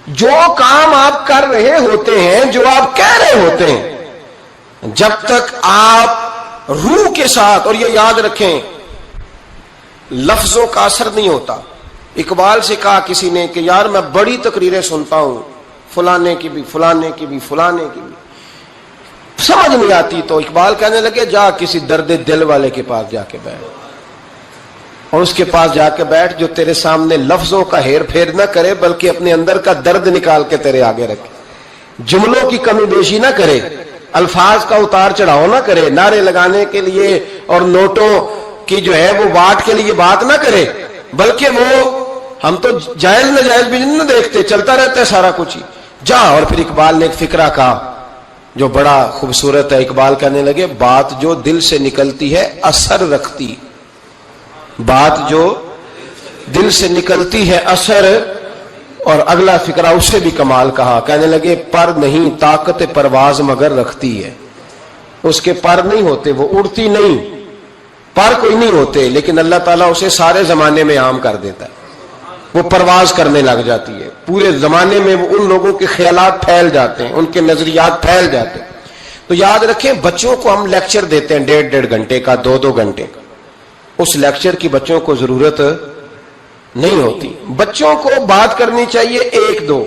جو کام آپ کر رہے ہوتے ہیں، جو آپ کہہ رہے ہوتے ہیں، جب تک آپ روح کے ساتھ، اور یہ یاد رکھیں لفظوں کا اثر نہیں ہوتا. اقبال سے کہا کسی نے کہ یار میں بڑی تقریریں سنتا ہوں، فلانے کی بھی فلانے کی بھی فلانے کی بھی، سمجھ نہیں آتی. تو اقبال کہنے لگے جا کسی درد دل والے کے پاس جا کے بیٹھ، اور اس کے پاس جا کے بیٹھ جو تیرے سامنے لفظوں کا ہیر پھیر نہ کرے بلکہ اپنے اندر کا درد نکال کے تیرے آگے رکھے، جملوں کی کمی بیشی نہ کرے، الفاظ کا اتار چڑھاؤ نہ کرے، نعرے لگانے کے لیے اور نوٹوں کی جو ہے وہ واٹ کے لیے بات نہ کرے، بلکہ وہ ہم تو جائز ناجائز بھی نہ دیکھتے، چلتا رہتا ہے سارا کچھ ہی. جا. اور پھر اقبال نے ایک فقرہ کہا جو بڑا خوبصورت ہے. اقبال کہنے لگے بات جو دل سے نکلتی ہے اثر رکھتی، بات جو دل سے نکلتی ہے اثر. اور اگلا فقرہ اس سے بھی کمال کہا، کہنے لگے پر نہیں طاقت پرواز مگر رکھتی ہے. اس کے پر نہیں ہوتے، وہ اڑتی نہیں، پر کوئی نہیں ہوتے، لیکن اللہ تعالیٰ اسے سارے زمانے میں عام کر دیتا ہے، وہ پرواز کرنے لگ جاتی ہے. پورے زمانے میں وہ ان لوگوں کے خیالات پھیل جاتے ہیں، ان کے نظریات پھیل جاتے ہیں. تو یاد رکھیں بچوں کو ہم لیکچر دیتے ہیں 1.5 گھنٹے کا، 2 گھنٹے کا، اس لیکچر کی بچوں کو ضرورت نہیں ہوتی. بچوں کو بات کرنی چاہیے 1-2،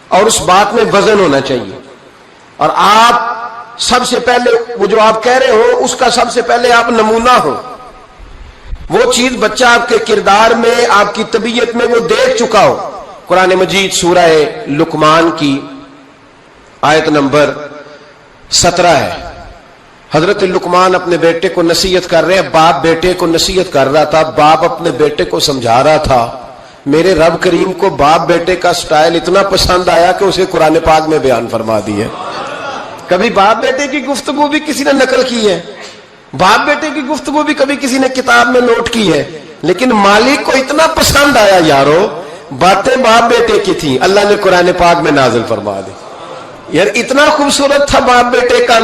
اور اس بات میں وزن ہونا چاہیے. اور آپ سب سے پہلے وہ جو آپ کہہ رہے ہو اس کا سب سے پہلے آپ نمونہ ہو. وہ چیز بچہ آپ کے کردار میں، آپ کی طبیعت میں وہ دیکھ چکا ہو. قرآن مجید سورہ لقمان کی آیت نمبر 17 ہے. حضرت لقمان اپنے بیٹے کو نصیحت کر رہے ہیں. باپ بیٹے کو نصیحت کر رہا تھا، باپ اپنے بیٹے کو سمجھا رہا تھا. میرے رب کریم کو باپ بیٹے کا سٹائل اتنا پسند آیا کہ اسے قرآن پاک میں بیان فرما دی ہے. کبھی باپ بیٹے کی گفتگو بھی کسی نے نقل کی ہے، باپ بیٹے کی گفتگو بھی کبھی کسی نے کتاب میں نوٹ کی ہے، لیکن مالک کو اتنا پسند آیا یارو، باتیں باپ بیٹے کی تھیں، اللہ نے قرآن پاک میں نازل فرما دی. یار اتنا خوبصورت تھا باپ بیٹے کا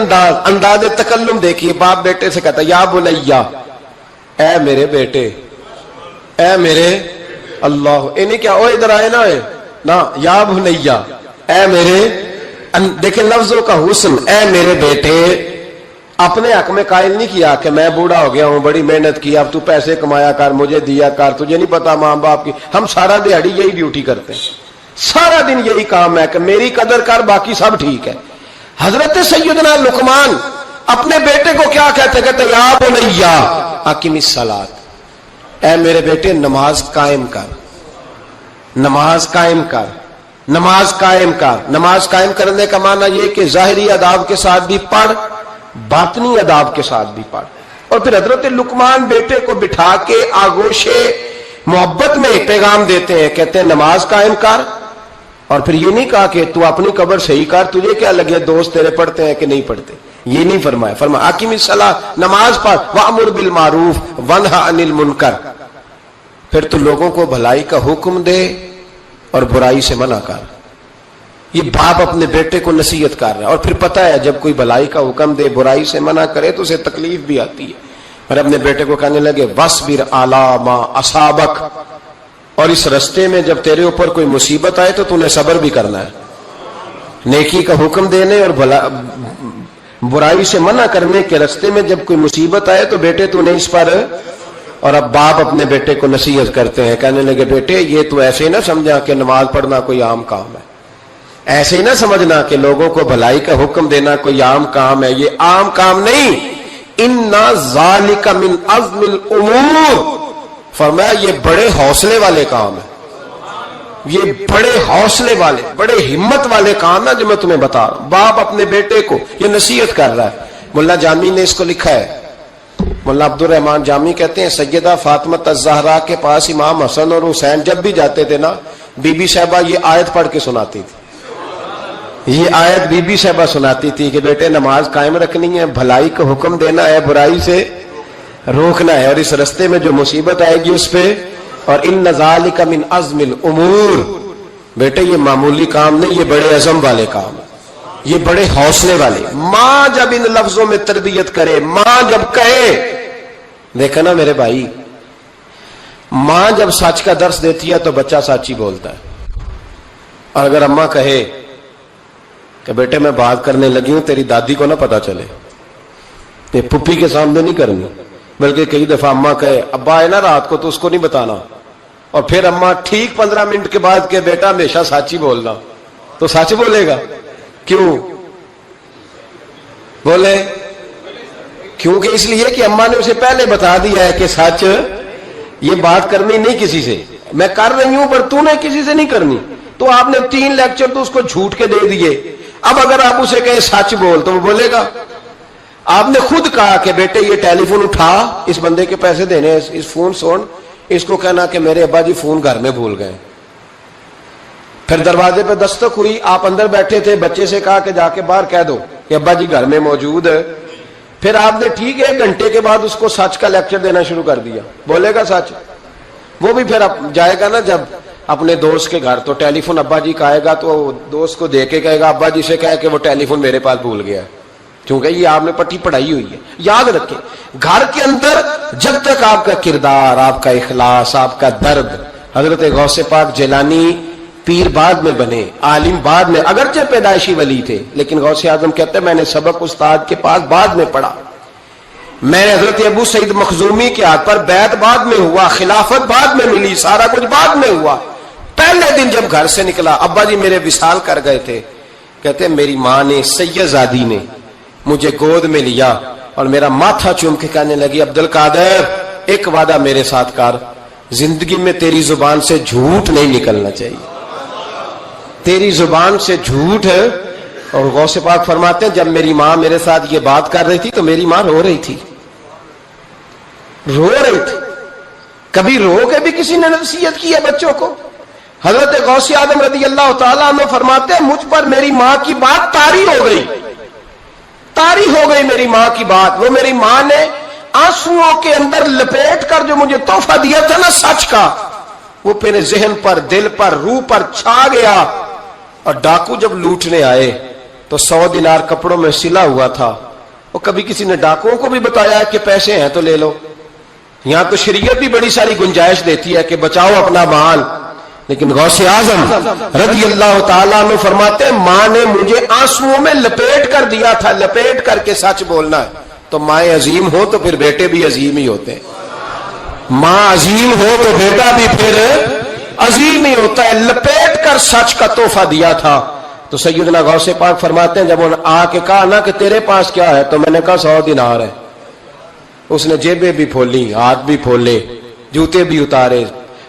انداز تکلم دیکھیے. باپ بیٹے سے کہتا یا بنیا، اے میرے بیٹے، اے میرے اللہ، انہیں کیا او ادھر آئے نا یا بنیا، اے میرے، دیکھیں لفظوں کا حسن، اے میرے بیٹے. اپنے حق میں قائل نہیں کیا کہ میں بوڑھا ہو گیا ہوں، بڑی محنت کی، اب تو پیسے کمایا کر، مجھے دیا کر، تجھے نہیں پتا ماں باپ کی. ہم سارا دیہڑی یہی ڈیوٹی کرتے ہیں، سارا دن یہی کام ہے کہ میری قدر کر، باقی سب ٹھیک ہے. حضرت سیدنا لقمان اپنے بیٹے کو کیا کہتے یا بنیا اقم الصلاۃ، اے میرے بیٹے نماز قائم کر، نماز قائم کر، نماز قائم کر. نماز قائم کرنے کا معنی یہ کہ ظاہری آداب کے ساتھ بھی پڑھ، باطنی آداب کے ساتھ بھی پڑھ. اور پھر حضرت لقمان بیٹے کو بٹھا کے آگوش محبت میں پیغام دیتے ہیں، کہتے ہیں نماز قائم کر. اور پھر یہ نہیں کہا کہ تو اپنی قبر صحیح کر، تجھے کیا لگے دوست تیرے پڑھتے ہیں کہ نہیں پڑھتے، یہ نہیں فرمایا. فرمایا اقیم الصلاۃ، نماز پڑھ، وامر بالمعروف وانہا عن المنکر. پھر تو لوگوں کو بھلائی کا حکم دے اور برائی سے منع کر. یہ باپ اپنے بیٹے کو نصیحت کر رہا ہے. اور پھر پتہ ہے جب کوئی بھلائی کا حکم دے، برائی سے منع کرے تو اسے تکلیف بھی آتی ہے. اور اپنے بیٹے کو کہنے لگے وَاصْبِرْ عَلَىٰ مَا أَصَابَكَ، اور اس رستے میں جب تیرے اوپر کوئی مصیبت آئے تو تُونے صبر بھی کرنا ہے. نیکی کا حکم دینے اور برائی سے منع کرنے کے رستے میں جب کوئی مصیبت آئے تو بیٹے تو نے اس پر. اور اب باپ اپنے بیٹے کو نصیحت کرتے ہیں، کہنے لگے بیٹے یہ تو ایسے ہی نہ سمجھا کہ نماز پڑھنا کوئی عام کام ہے، ایسے ہی نہ سمجھنا کہ لوگوں کو بھلائی کا حکم دینا کوئی عام کام ہے، یہ عام کام نہیں. اِنَّ ذَلِكَ مِنْ عَزْمِ الْأُمُورِ، فرمایا یہ بڑے حوصلے والے کام ہیں، یہ بڑے حوصلے والے، بڑے ہمت والے کام ہیں جو میں تمہیں بتا رہا ہوں. باپ اپنے بیٹے کو یہ نصیحت کر رہا ہے. ملا جامی نے اس کو لکھا ہے، ملا عبد الرحمان جامی کہتے ہیں سیدہ فاطمہ الزہرا کے پاس امام حسن اور حسین جب بھی جاتے تھے نا، بی بی صاحبہ یہ آیت پڑھ کے سناتی تھی. یہ آیت بی بی صاحبہ سناتی تھی کہ بیٹے نماز قائم رکھنی ہے، بھلائی کا حکم دینا ہے، برائی سے روکنا ہے، اور اس رستے میں جو مصیبت آئے گی اس پہ. اور ان ذالک من عزم الامور، بیٹے یہ معمولی کام نہیں، یہ بڑے عزم والے کام، یہ بڑے حوصلے والے. ماں جب ان لفظوں میں تربیت کرے، ماں جب کہے، دیکھا نا میرے بھائی، ماں جب سچ کا درس دیتی ہے تو بچہ سچ ہی بولتا ہے. اور اگر اماں کہے کہ بیٹے میں بات کرنے لگی ہوں تیری دادی کو نہ پتا چلے، یہ پھپھی کے سامنے نہیں کرنی، بلکہ کئی دفعہ اماں کہے ابا ہے نا رات کو تو اس کو نہیں بتانا، اور پھر اماں ٹھیک 15 منٹ کے بعد کہ بیٹا ہمیشہ سچ ہی بولنا، تو سچ بولے گا؟ کیوں بولے؟ کیونکہ اس لیے کہ اماں نے اسے پہلے بتا دیا ہے کہ سچ یہ بات کرنی نہیں کسی سے، میں کر رہی ہوں پر تو نے کسی سے نہیں کرنی، تو آپ نے 3 لیکچر تو اس کو جھوٹ کے دے دیے، اب اگر آپ اسے کہیں سچ بول تو وہ بولے گا؟ آپ نے خود کہا کہ بیٹے یہ ٹیلی فون اٹھا، اس بندے کے پیسے دینے، اس فون سن، اس کو کہنا کہ میرے ابا جی فون گھر میں بھول گئے۔ پھر دروازے پہ دستک ہوئی، آپ اندر بیٹھے تھے، بچے سے کہا کہ جا کے باہر کہہ دو کہ ابا جی گھر میں موجود ہے۔ پھر آپ نے ٹھیک 1 گھنٹے کے بعد اس کو سچ کا لیکچر دینا شروع کر دیا، بولے گا سچ؟ وہ بھی پھر جائے گا نا جب اپنے دوست کے گھر، تو ٹیلی فون ابا جی کا آئے گا تو دوست کو دے کے کہے گا ابا جی سے کہے کہ وہ ٹیلی فون میرے پاس بھول گیا ہے، کیونکہ یہ آپ نے پٹی پڑھائی ہوئی ہے۔ یاد رکھیں گھر کے اندر جب تک آپ کا کردار، آپ کا اخلاص، آپ کا درد، حضرت غوث پاک جیلانی پیر بعد میں بنے، عالم بعد میں، اگرچہ پیدائشی ولی تھے لیکن غوث اعظم کہتے ہیں میں نے سبق استاد کے پاس بعد میں پڑھا، میں نے حضرت ابو سعید مخزومی کے ہاتھ پر بیعت بعد میں ہوا، خلافت بعد میں ملی، سارا کچھ بعد میں ہوا۔ پہلے دن جب گھر سے نکلا، ابا جی میرے وصال کر گئے تھے، کہتے ہیں میری ماں نے، سید زادی نے مجھے گود میں لیا اور میرا ماتھا چوم کے کہنے لگی عبد القادر ایک وعدہ میرے ساتھ کر، زندگی میں تیری زبان سے جھوٹ نہیں نکلنا چاہیے، تیری زبان سے جھوٹ ہے۔ اور غوث پاک فرماتے ہیں جب میری ماں میرے ساتھ یہ بات کر رہی تھی تو میری ماں رو رہی تھی، رو رہی تھی۔ کبھی رو کے بھی کسی نے نصیحت کی ہے بچوں کو؟ حضرت غوث اعظم رضی اللہ تعالیٰ عنہ فرماتے ہیں مجھ پر میری ماں کی بات طاری ہو گئی، طاری ہو گئی میری ماں کی بات۔ وہ میری ماں نے آنسوؤں کے اندر لپیٹ کر جو مجھے تحفہ دیا تھا نا سچ کا، وہ میرے ذہن پر، دل پر، روح پر چھا گیا۔ اور ڈاکو جب لوٹنے آئے تو 100 دینار کپڑوں میں سلا ہوا تھا، وہ کبھی کسی نے ڈاکوؤں کو بھی بتایا کہ پیسے ہیں تو لے لو؟ یہاں تو شریعت بھی بڑی ساری گنجائش دیتی ہے کہ بچاؤ اپنا مال، لیکن غوث اعظم رضی اللہ تعالیٰ عنہ فرماتے ہیں ماں نے مجھے آنسوؤں میں لپیٹ کر دیا تھا، لپیٹ کر کے سچ بولنا ہے۔ تو مائیں عظیم ہو تو پھر بیٹے بھی عظیم ہی ہوتے ہیں، ماں عظیم ہو تو بیٹا بھی پھر عظیم ہی ہوتا ہے، لپیٹ کر سچ کا تحفہ دیا تھا۔ تو سیدنا غوث پاک فرماتے ہیں جب انہوں نے آ کے کہا نا کہ تیرے پاس کیا ہے، تو میں نے کہا 100 دینار ہے۔ اس نے جیبیں بھی کھولی، ہاتھ بھی کھولے، جوتے بھی اتارے،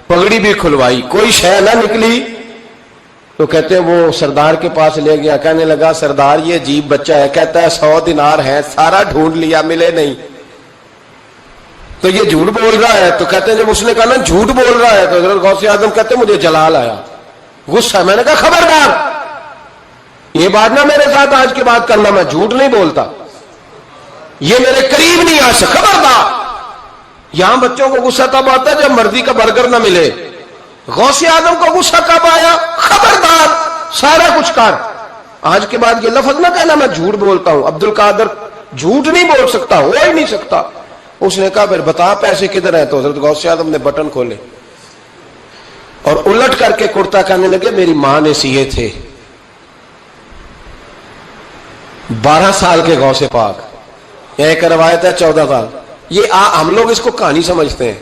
پگڑی بھی کھلوائی، کوئی شے نہ نکلی۔ تو کہتے ہیں وہ سردار کے پاس لے گیا، کہنے لگا سردار یہ عجیب بچہ ہے، کہتا ہے 100 دینار ہے، سارا ڈھونڈ لیا ملے نہیں، تو یہ جھوٹ بول رہا ہے۔ تو کہتے ہیں جب اس نے کہا نا جھوٹ بول رہا ہے، تو حضرت غوث اعظم کہتے ہیں مجھے جلال آیا، غصہ، میں نے کہا خبردار یہ بات نہ میرے ساتھ آج کے بعد کرنا، میں جھوٹ نہیں بولتا، یہ میرے قریب نہیں آ سکتا، خبردار۔ یہاں بچوں کو غصہ تب آتا ہے جب مرضی کا برگر نہ ملے، غوث اعظم کو غصہ کب آیا؟ خبردار سارا کچھ کر، آج کے بعد یہ لفظ نہ کہنا میں جھوٹ بولتا ہوں، عبد القادر جھوٹ نہیں بول سکتا، ہو ہی نہیں سکتا۔ اس نے کہا پھر بتا پیسے کدھر ہیں؟ تو حضرت غوث اعظم نے بٹن کھولے اور الٹ کر کے کرتا کہنے لگے میری ماں نے سیے تھے۔ 12 سال کے غوث پاک، ایک روایت ہے 14 سال، یہ ہم لوگ اس کو کہانی سمجھتے ہیں،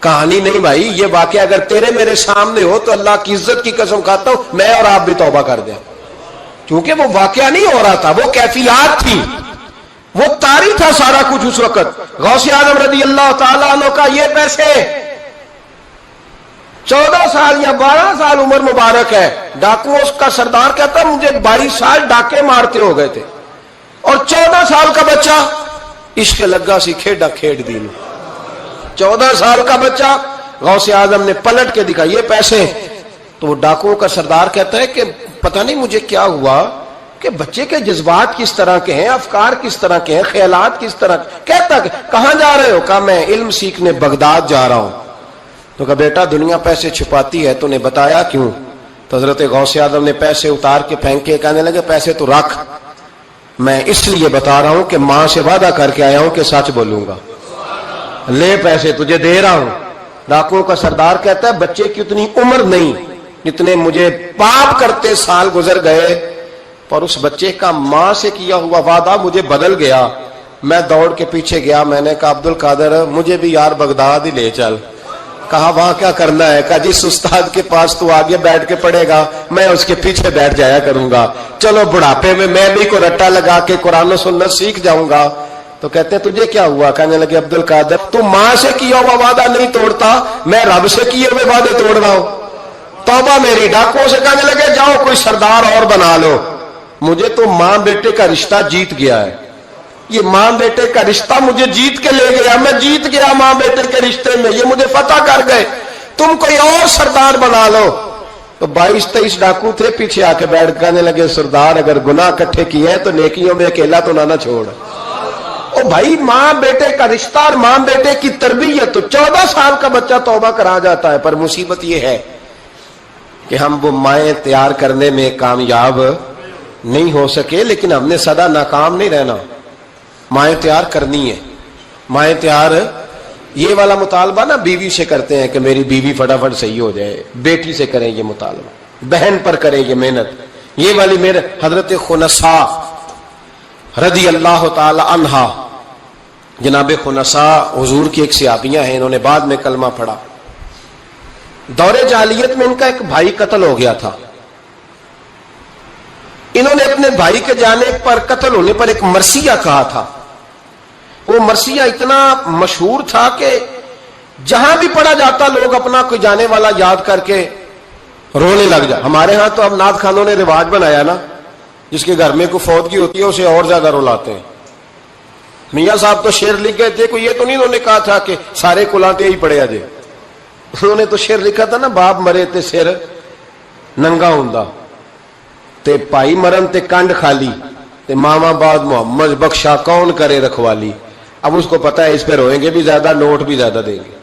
کہانی نہیں بھائی، یہ واقعہ اگر تیرے میرے سامنے ہو تو اللہ کی عزت کی قسم کھاتا ہوں میں اور آپ بھی توبہ کر دیں، کیونکہ وہ واقعہ نہیں ہو رہا تھا، وہ کیفیات تھی، وہ طاری تھا سارا کچھ اس وقت۔ غوث اعظم رضی اللہ تعالیٰ عنہ کا یہ پیسے 14 سال یا 12 سال عمر مبارک ہے، ڈاکو اس کا سردار کہتا مجھے 22 سال ڈاکے مارتے ہو گئے تھے، اور 14 سال کا بچہ عشق لگا سی کھیڈا کھیڈ دی، 14 سال کا بچہ۔ غوث اعظم نے پلٹ کے دکھا یہ پیسے، تو وہ ڈاکوؤں کا سردار کہتا ہے کہ پتہ نہیں مجھے کیا ہوا کہ بچے کے جذبات کس طرح کے ہیں، افکار کس طرح کے ہیں، خیالات کس طرح، کہتا کہ کہاں جا رہے ہو؟ کہا میں علم سیکھنے بغداد جا رہا ہوں۔ تو کہا بیٹا دنیا پیسے چھپاتی ہے، تو نے بتایا کیوں؟ تو حضرت غوث اعظم نے پیسے اتار کے پھینکے، کہنے لگے پیسے تو رکھ، میں اس لیے بتا رہا ہوں کہ ماں سے وعدہ کر کے آیا ہوں کہ سچ بولوں گا، لے پیسے تجھے دے رہا ہوں۔ ڈاکوؤں کا سردار کہتا ہے بچے کی اتنی عمر نہیں اتنے مجھے پاپ کرتے سال گزر گئے، پر اس بچے کا ماں سے کیا ہوا وعدہ مجھے بدل گیا۔ میں دوڑ کے پیچھے گیا، میں نے کہا عبد القادر مجھے بھی یار بغداد ہی لے چل۔ کہا وہاں کیا کرنا ہے؟ کہا جس استاد کے پاس تو آگے بیٹھ کے پڑھے گا میں اس کے پیچھے بیٹھ جایا کروں گا، چلو بڑھاپے میں بھی کو رٹا لگا کے قرآن و سنت سیکھ جاؤں گا۔ تو کہتے ہیں تجھے کیا ہوا؟ کہنے لگے عبد القادر تو ماں سے کیا ہوا وعدہ نہیں توڑتا، میں رب سے کیے ہوئے وعدے توڑ رہا ہوں۔ توبہ میری۔ ڈاکوؤں سے کہنے لگے جاؤ کوئی سردار اور بنا لو، مجھے تو ماں بیٹے کا رشتہ جیت گیا ہے، یہ ماں بیٹے کا رشتہ مجھے جیت کے لے گیا، میں جیت گیا ماں بیٹے کے رشتے میں، یہ مجھے فتح کر گئے، تم کوئی اور سردار بنا لو۔ تو 22-23 ڈاکو تھے، پیچھے آ کے بیٹھ کہنے لگے سردار اگر گناہ اکٹھے کیے ہیں تو نیکیوں میں اکیلا تو نہ چھوڑ۔ او بھائی ماں بیٹے کا رشتہ اور ماں بیٹے کی تربیت، تو 14 سال کا بچہ توبہ کرا جاتا ہے، پر مصیبت یہ ہے کہ ہم وہ مائیں تیار کرنے میں کامیاب نہیں ہو سکے، لیکن ہم نے سدا ناکام نہیں رہنا، مائیں تیار کرنی ہے۔ مائیں تیار، یہ والا مطالبہ نا بیوی سے کرتے ہیں کہ میری بیوی فٹافٹ صحیح ہو جائے، بیٹی سے کریں یہ مطالبہ، بہن پر کریں یہ محنت۔ یہ والی میرے حضرت خنساء رضی اللہ تعالی عنہا، جناب خنساء حضور کی ایک صحابیہ ہیں، انہوں نے بعد میں کلمہ پڑھا۔ دور جاہلیت میں ان کا ایک بھائی قتل ہو گیا تھا، انہوں نے اپنے بھائی کے جانے پر، قتل ہونے پر ایک مرثیہ کہا تھا۔ وہ مرثیہ اتنا مشہور تھا کہ جہاں بھی پڑھا جاتا لوگ اپنا کوئی جانے والا یاد کر کے رونے لگ جا۔ ہمارے ہاں تو اب نعت خانوں نے رواج بنایا نا، جس کے گھر میں کوئی فوتگی ہوتی ہے اسے اور زیادہ رلاتے ہیں۔ میاں صاحب تو شعر لکھ گئے تھے، کوئی یہ تو نہیں انہوں نے کہا تھا کہ سارے کلاتے ہی پڑے اجے، انہوں نے تو شعر لکھا تھا نا، باپ مرے تے سر ننگا ہوندا تے پائی مرن تے کنڈ خالی تے ماما بعد محمد بخشا کون کرے رکھوالی۔ اب اس کو پتا ہے اس پہ روئیں گے بھی زیادہ، نوٹ بھی زیادہ دیں گے،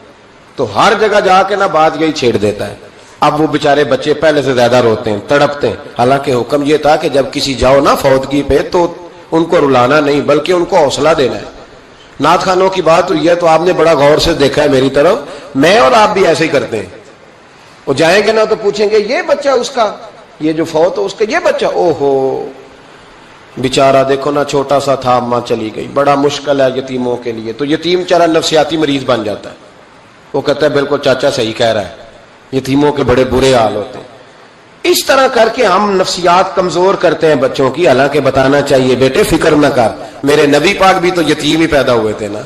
تو ہر جگہ جا کے نا بات یہی چھیڑ دیتا ہے۔ اب وہ بیچارے بچے پہلے سے زیادہ روتے ہیں، تڑپتے ہیں، حالانکہ حکم یہ تھا کہ جب کسی جاؤ نا فوتگی پہ تو ان کو رلانا نہیں بلکہ ان کو حوصلہ دینا ہے۔ نعت خانوں کی بات ہوئی ہے تو آپ نے بڑا غور سے دیکھا ہے میری طرف، میں اور آپ بھی ایسے ہی کرتے ہیں۔ وہ جائیں گے نا تو پوچھیں گے یہ بچہ اس کا، یہ جو فوت ہو اس کا یہ بچہ، او ہو بیچارہ دیکھو نا چھوٹا سا تھا، ماں چلی گئی، بڑا مشکل ہے یتیموں کے لیے۔ تو یتیم چارہ نفسیاتی مریض بن جاتا ہے، وہ کہتا ہے بالکل چاچا صحیح کہہ رہا ہے، یتیموں کے بڑے برے حال ہوتے ہیں۔ اس طرح کر کے ہم نفسیات کمزور کرتے ہیں بچوں کی، حالانکہ بتانا چاہیے بیٹے فکر نہ کر، میرے نبی پاک بھی تو یتیم ہی پیدا ہوئے تھے نا،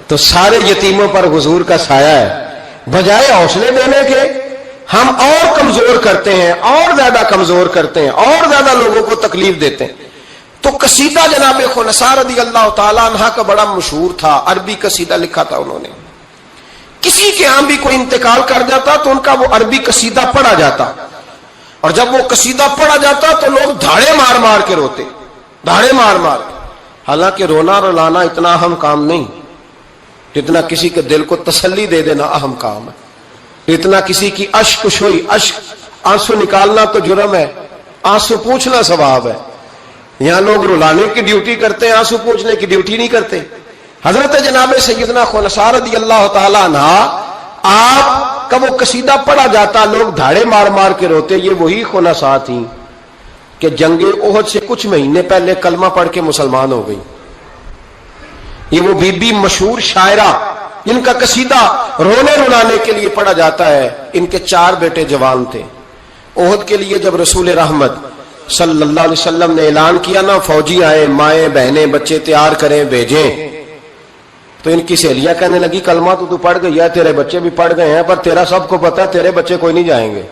تو سارے یتیموں پر حضور کا سایہ ہے۔ بجائے حوصلے دینے کے ہم اور کمزور کرتے ہیں، اور زیادہ کمزور کرتے ہیں، اور زیادہ لوگوں کو تکلیف دیتے ہیں۔ تو قصیدہ جناب خنساء رضی اللہ تعالی عنہ کا بڑا مشہور تھا، عربی قصیدہ لکھا تھا انہوں نے۔ کسی کے ہاں بھی کوئی انتقال کر جاتا تو ان کا وہ عربی قصیدہ پڑھا جاتا، اور جب وہ قصیدہ پڑھا جاتا تو لوگ دھاڑے مار مار کے روتے، دھاڑے مار مار کے۔ حالانکہ رونا رلانا اتنا اہم کام نہیں جتنا کسی کے دل کو تسلی دے دینا اہم کام ہے، اتنا کسی کی اشک شوئی، اشک آنسو نکالنا تو جرم ہے، آنسو پوچھنا ثواب ہے۔ یہاں لوگ رلانے کی ڈیوٹی کرتے ہیں، آنسو پوچھنے کی ڈیوٹی نہیں کرتے۔ حضرت جناب سیدنا خنساء رضی اللہ تعالی عنہ، آپ کا وہ قصیدہ پڑھا جاتا لوگ دھاڑے مار مار کے روتے۔ یہ وہی خنساء تھیں کہ جنگ احد سے کچھ مہینے پہلے کلمہ پڑھ کے مسلمان ہو گئی۔ یہ وہ بی بی مشہور شاعرہ جن کا قصیدہ رونے رلانے کے لیے پڑھا جاتا ہے۔ ان کے 4 بیٹے جوان تھے۔ احد کے لیے جب رسول رحمت صلی اللہ علیہ وسلم نے اعلان کیا نا فوجی آئے، مائیں بہنیں بچے تیار کریں بھیجیں، تو ان کی سہیلیاں کہنے لگی کلمہ تو پڑھ گئی ہے، تیرے بچے بھی پڑھ گئے ہیں، پر تیرا سب کو پتا ہے تیرے بچے کوئی نہیں جائیں گے،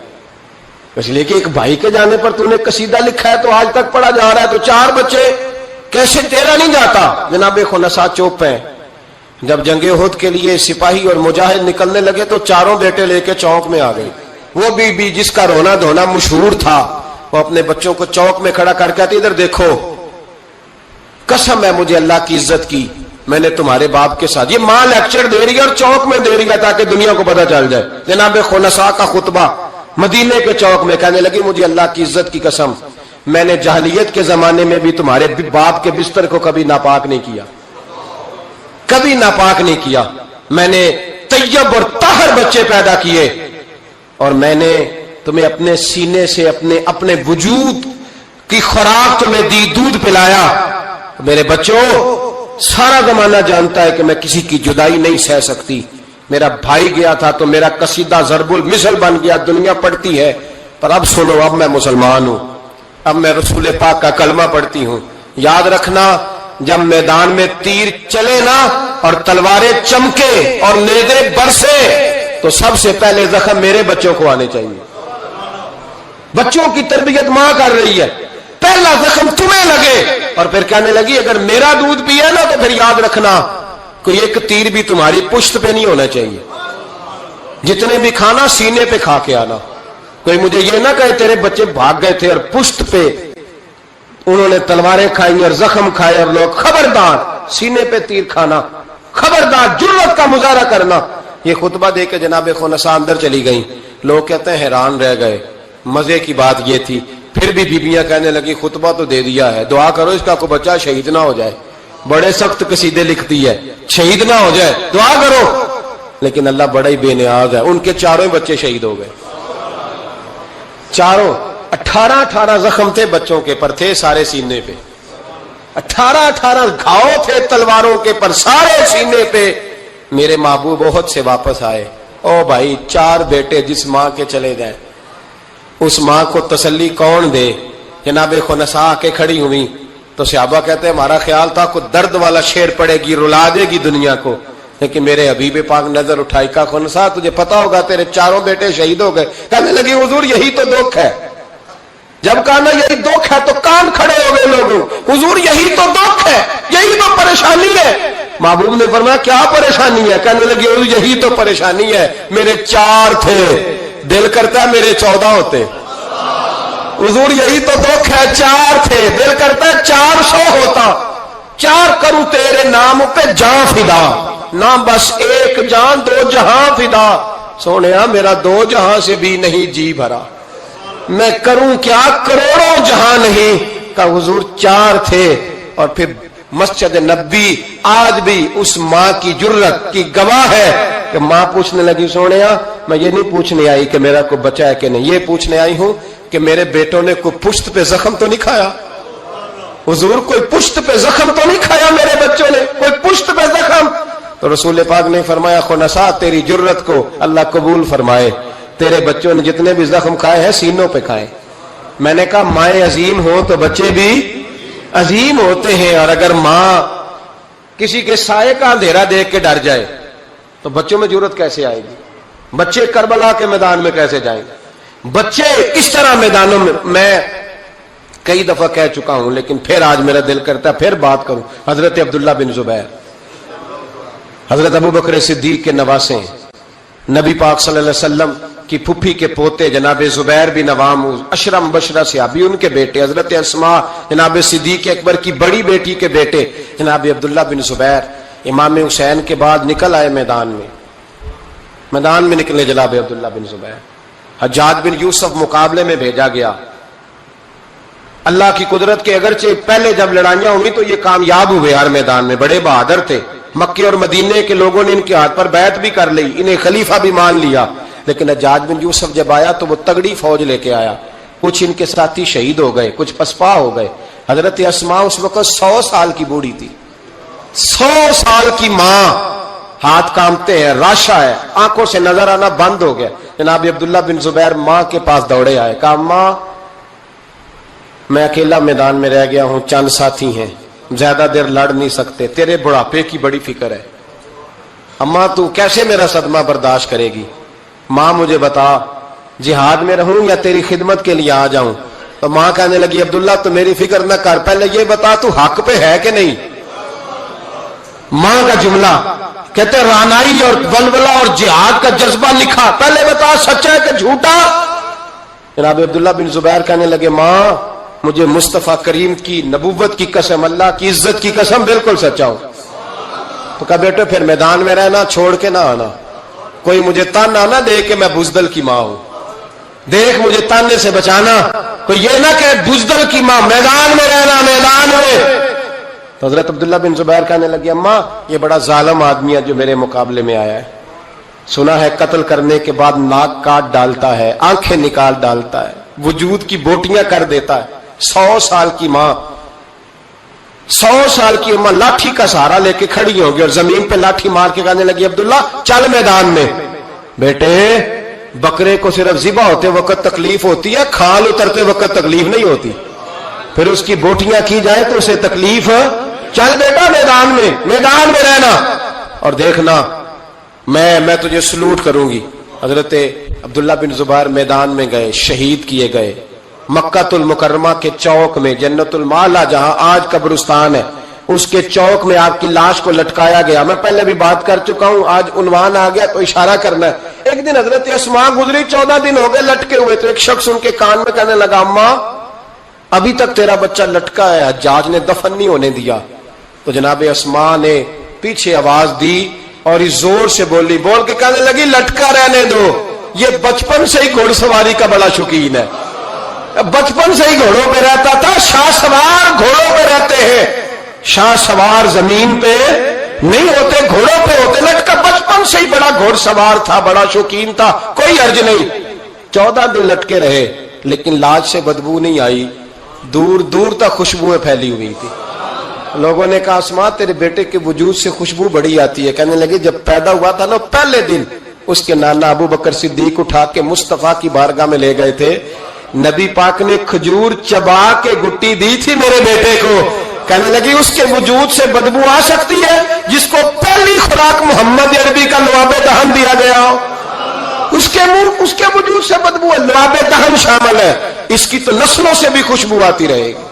اس لیے کہ ایک بھائی کے جانے پر تو نے قصیدہ لکھا ہے تو آج تک پڑھا جا رہا ہے، تو 4 بچے کیسے تیرا نہیں جاتا؟ جناب خنساء چوپ ہیں۔ جب جنگ احد کے لیے سپاہی اور مجاہد نکلنے لگے تو 4 بیٹے لے کے چوک میں آ گئی۔ وہ بی بی جس کا رونا دھونا مشہور تھا، وہ اپنے بچوں کو چوک میں کھڑا کر کے آتی، ادھر دیکھو، قسم ہے مجھے اللہ کی عزت کی، میں نے تمہارے باپ کے ساتھ، یہ ماں لیکچر دے رہی ہے اور چوک میں دے رہی ہے تاکہ دنیا کو پتہ چل جائے۔ جناب خنساء کا خطبہ مدینے کے چوک میں، کہنے لگی مجھے اللہ کی عزت کی قسم، میں نے جاہلیت کے زمانے میں بھی تمہارے باپ کے بستر کو کبھی ناپاک نہیں کیا، کبھی ناپاک نہیں کیا، میں نے طیب اور طاہر بچے پیدا کیے، اور میں نے تمہیں اپنے سینے سے اپنے وجود کی خوراک تمہیں دی، دودھ پلایا. میرے بچوں، سارا زمانہ جانتا ہے کہ میں کسی کی جدائی نہیں سہ سکتی. میرا بھائی گیا تھا تو میرا قصیدہ ضرب المثل بن گیا، دنیا پڑھتی ہے. پر اب سنو، اب میں مسلمان ہوں، اب میں رسول پاک کا کلمہ پڑھتی ہوں. یاد رکھنا، جب میدان میں تیر چلے نا اور تلواریں چمکے اور نیزے برسے تو سب سے پہلے زخم میرے بچوں کو آنے چاہیے. بچوں کی تربیت ماں کر رہی ہے، پہلا زخم تمہیں لگے اور پھر کہنے لگی اگر میرا دودھ پیے نا تو پھر یاد رکھنا کوئی ایک تیر بھی تمہاری پشت پہ نہیں ہونا چاہیے. جتنے بھی کھانا سینے پہ کھا کے آنا. کوئی مجھے یہ نہ کہے تیرے بچے بھاگ گئے تھے اور پشت پہ انہوں نے تلواریں کھائی اور زخم کھائے اور لوگ. خبردار، سینے پہ تیر کھانا، خبردار، جرأت کا مظاہرہ کرنا. یہ خطبہ دے کے جناب خنسا اندر چلی گئیں. لوگ کہتے ہیں حیران رہ گئے. مزے کی بات یہ تھی، پھر بھی بیویاں کہنے لگی خطبہ تو دے دیا ہے، دعا کرو اس کا کوئی بچہ شہید نہ ہو جائے. بڑے سخت قصیدے لکھتی ہے، شہید نہ ہو جائے، دعا کرو. لیکن اللہ بڑا ہی بے نیاز ہے، ان کے چاروں بچے شہید ہو گئے. چاروں 18 زخم تھے بچوں کے پر، تھے سارے سینے پہ. 18 گھاؤ تھے تلواروں کے پر، سارے سینے پہ. میرے محبوب احد سے واپس آئے. او بھائی، 4 بیٹے جس ماں کے چلے جائیں، اس ماں کو تسلی کون دے؟ جناب خنسا آ کے کھڑی ہوئی تو صحابہ کہتے ہیں ہمارا خیال تھا کوئی درد والا شعر پڑے گی، رلا دے گی دنیا کو. لیکن میرے حبیب پاک نظر اٹھائی، کا خنسا تجھے پتا ہوگا تیرے 4 بیٹے شہید ہو گئے. کہنے لگی حضور یہی تو دکھ ہے. جب کہا نا یہی دکھ ہے تو کان کھڑے ہو گئے لوگوں. حضور یہی تو دکھ ہے، یہی تو پریشانی ہے. محبوب نے فرمایا کیا پریشانی ہے؟ کہنے لگی حضور یہی تو پریشانی ہے، میرے 4 تھے، دل کرتا ہے میرے 14 ہوتے. حضور یہی تو دکھ ہے، 4 تھے، دل کرتا ہے 400 ہوتا. 4 کروں تیرے نام پہ جان فدا، نہ بس ایک جان 2 جہاں فدا. سونیا میرا 2 جہاں سے بھی نہیں جی بھرا، میں کروں کیا کروڑوں جہاں نہیں. کہ حضور 4 تھے. اور پھر مسجد نبی آج بھی اس ماں کی جرت کی گواہ ہے کہ ماں پوچھنے لگی سونیا میں یہ نہیں پوچھنے آئی کہ میرا کوئی بچہ ہے کہ نہیں، یہ پوچھنے آئی ہوں کہ میرے بیٹوں نے کوئی پشت پہ زخم تو نہیں کھایا. حضور کوئی پشت پہ زخم تو نہیں کھایا میرے بچوں نے، کوئی پشت پہ زخم. تو رسول پاک نے فرمایا خنسا تیری جرت کو اللہ قبول فرمائے، تیرے بچوں نے جتنے بھی زخم کھائے ہیں سینوں پہ کھائے. میں نے کہا مائیں عظیم ہو تو بچے بھی عظیم ہوتے ہیں. اور اگر ماں کسی کے سائے کا اندھیرا دیکھ کے ڈر جائے تو بچوں میں جرت کیسے آئے گی؟ بچے کربلا کے میدان میں کیسے جائیں گے؟ بچے اس طرح میدانوں میں کئی دفعہ کہہ چکا ہوں لیکن پھر آج میرا دل کرتا ہے پھر بات کروں. حضرت عبداللہ بن زبیر حضرت ابو بکر صدیق کے نواسے ہیں. نبی پاک صلی اللہ علیہ وسلم کی پھپھی کے پوتے جناب زبیر بن عوام اشرم مبشرہ صحابی، ان کے بیٹے حضرت اسماء جناب صدیق اکبر کی بڑی بیٹی کے بیٹے جناب عبداللہ بن زبیر امام حسین کے بعد نکل آئے میدان میں نکلے جناب عبداللہ بن زبیر. حجاج بن یوسف مقابلے میں بھیجا گیا. اللہ کی قدرت کے اگرچہ پہلے جب لڑائیاں ہوئی تو یہ کامیاب ہوئے ہر میدان میں، بڑے بہادر تھے. مکے اور مدینے کے لوگوں نے ان کے ہاتھ پر بیعت بھی کر لی، انہیں خلیفہ بھی مان لیا. لیکن حجاج بن یوسف جب آیا تو وہ تگڑی فوج لے کے آیا. کچھ ان کے ساتھی شہید ہو گئے، کچھ پسپا ہو گئے. حضرت اسماء اس وقت 100 سال کی بوڑھی تھی، 100 سال کی ماں، ہاتھ کامتے ہیں، راشا ہے، آنکھوں سے نظر آنا بند ہو گیا. جناب عبداللہ بن زبیر ماں کے پاس دوڑے آئے، کہا ماں میں اکیلا میدان میں رہ گیا ہوں، چند ساتھی ہیں، زیادہ دیر لڑ نہیں سکتے، تیرے بڑھاپے کی بڑی فکر ہے. اماں تو کیسے میرا صدمہ برداشت کرے گی؟ ماں مجھے بتا جہاد میں رہوں یا تیری خدمت کے لیے آ جاؤں؟ تو ماں کہنے لگی عبداللہ تو میری فکر نہ کر، پہلے یہ بتا تو حق پہ ہے کہ نہیں. ماں کا جملہ کہتے رانائی اور ولولہ اور جہاد کا جذبہ لکھا، پہلے بتا سچا ہے کہ جھوٹا. جناب عبداللہ بن زبیر کہنے لگے ماں مجھے مصطفیٰ کریم کی نبوت کی قسم، اللہ کی عزت کی قسم بالکل سچا ہوں. تو کہا بیٹے پھر میدان میں رہنا، چھوڑ کے نہ آنا. کوئی مجھے تانا نہ دے کہ میں بزدل کی ماں ہوں، دیکھ مجھے تانے سے بچانا. کوئی یہ نہ کہ بزدل کی ماں، میدان میں رہنا، میدان میں. تو حضرت عبداللہ بن زبیر کہنے لگے اماں یہ بڑا ظالم آدمی ہے جو میرے مقابلے میں آیا ہے، سنا ہے قتل کرنے کے بعد ناک کاٹ ڈالتا ہے، آنکھیں نکال ڈالتا ہے، وجود کی بوٹیاں کر دیتا ہے۔ 100 سال کی ماں، 100 سال کی ماں لاٹھی کا سہارا لے کے کھڑی ہوگی اور زمین پہ لاٹھی مار کے کہنے لگی عبداللہ چل میدان میں۔ بیٹے بکرے کو صرف ذبح ہوتے وقت تکلیف ہوتی ہے، کھال اترتے وقت تکلیف نہیں ہوتی، پھر اس کی بوٹیاں کی جائے تو اسے تکلیف۔ چل بیٹا میدان میں رہنا اور دیکھنا میں تجھے سلوٹ کروں گی۔ حضرت عبداللہ بن زبیر میدان میں گئے، شہید کیے گئے۔ مکہ المکرمہ کے چوک میں، جنت المعلا جہاں آج قبرستان ہے، اس کے چوک میں آپ کی لاش کو لٹکایا گیا۔ میں پہلے بھی بات کر چکا ہوں، آج عنوان آ گیا تو اشارہ کرنا ہے۔ ایک دن حضرت اسماء گزری، 14 دن ہو گئے لٹکے ہوئے، تو ایک شخص ان کے کان میں کہنے لگا اماں ابھی تک تیرا بچہ لٹکا ہے، حجاج نے دفن نہیں ہونے دیا۔ تو جناب اسماء نے پیچھے آواز دی اور اس زور سے بول کے کہنے لگی لٹکا رہنے دو، یہ بچپن سے ہی گھوڑ سواری کا بڑا شوقین ہے، بچپن سے ہی گھوڑوں پہ رہتا تھا۔ شاہ سوار گھوڑوں پہ رہتے ہیں، شاہ سوار زمین پہ نہیں ہوتے، گھوڑوں پہ ہوتے۔ لٹکا بچپن سے ہی بڑا گھوڑ سوار تھا، بڑا شوقین تھا، کوئی حرج نہیں۔ 14 دن لٹکے رہے لیکن لاش سے بدبو نہیں آئی، دور دور تک خوشبوئیں پھیلی ہوئی تھی۔ لوگوں نے کہا اسماء تیرے بیٹے کے وجود سے خوشبو بڑی آتی ہے۔ کہنے لگے جب پیدا ہوا تھا نا پہلے دن اس کے نانا ابو بکر صدیق اٹھا کے مصطفیٰ کی بارگاہ میں لے گئے تھے، نبی پاک نے کھجور چبا کے گٹی دی تھی میرے بیٹے کو۔ کہنے لگی اس کے وجود سے بدبو آ سکتی ہے جس کو پہلی خوراک محمد عربی کا لعاب دہن دیا گیا ہو، اس کے وجود سے بدبو ہے، لعاب دہن شامل ہے، اس کی تو نسلوں سے بھی خوشبو آتی رہے گی۔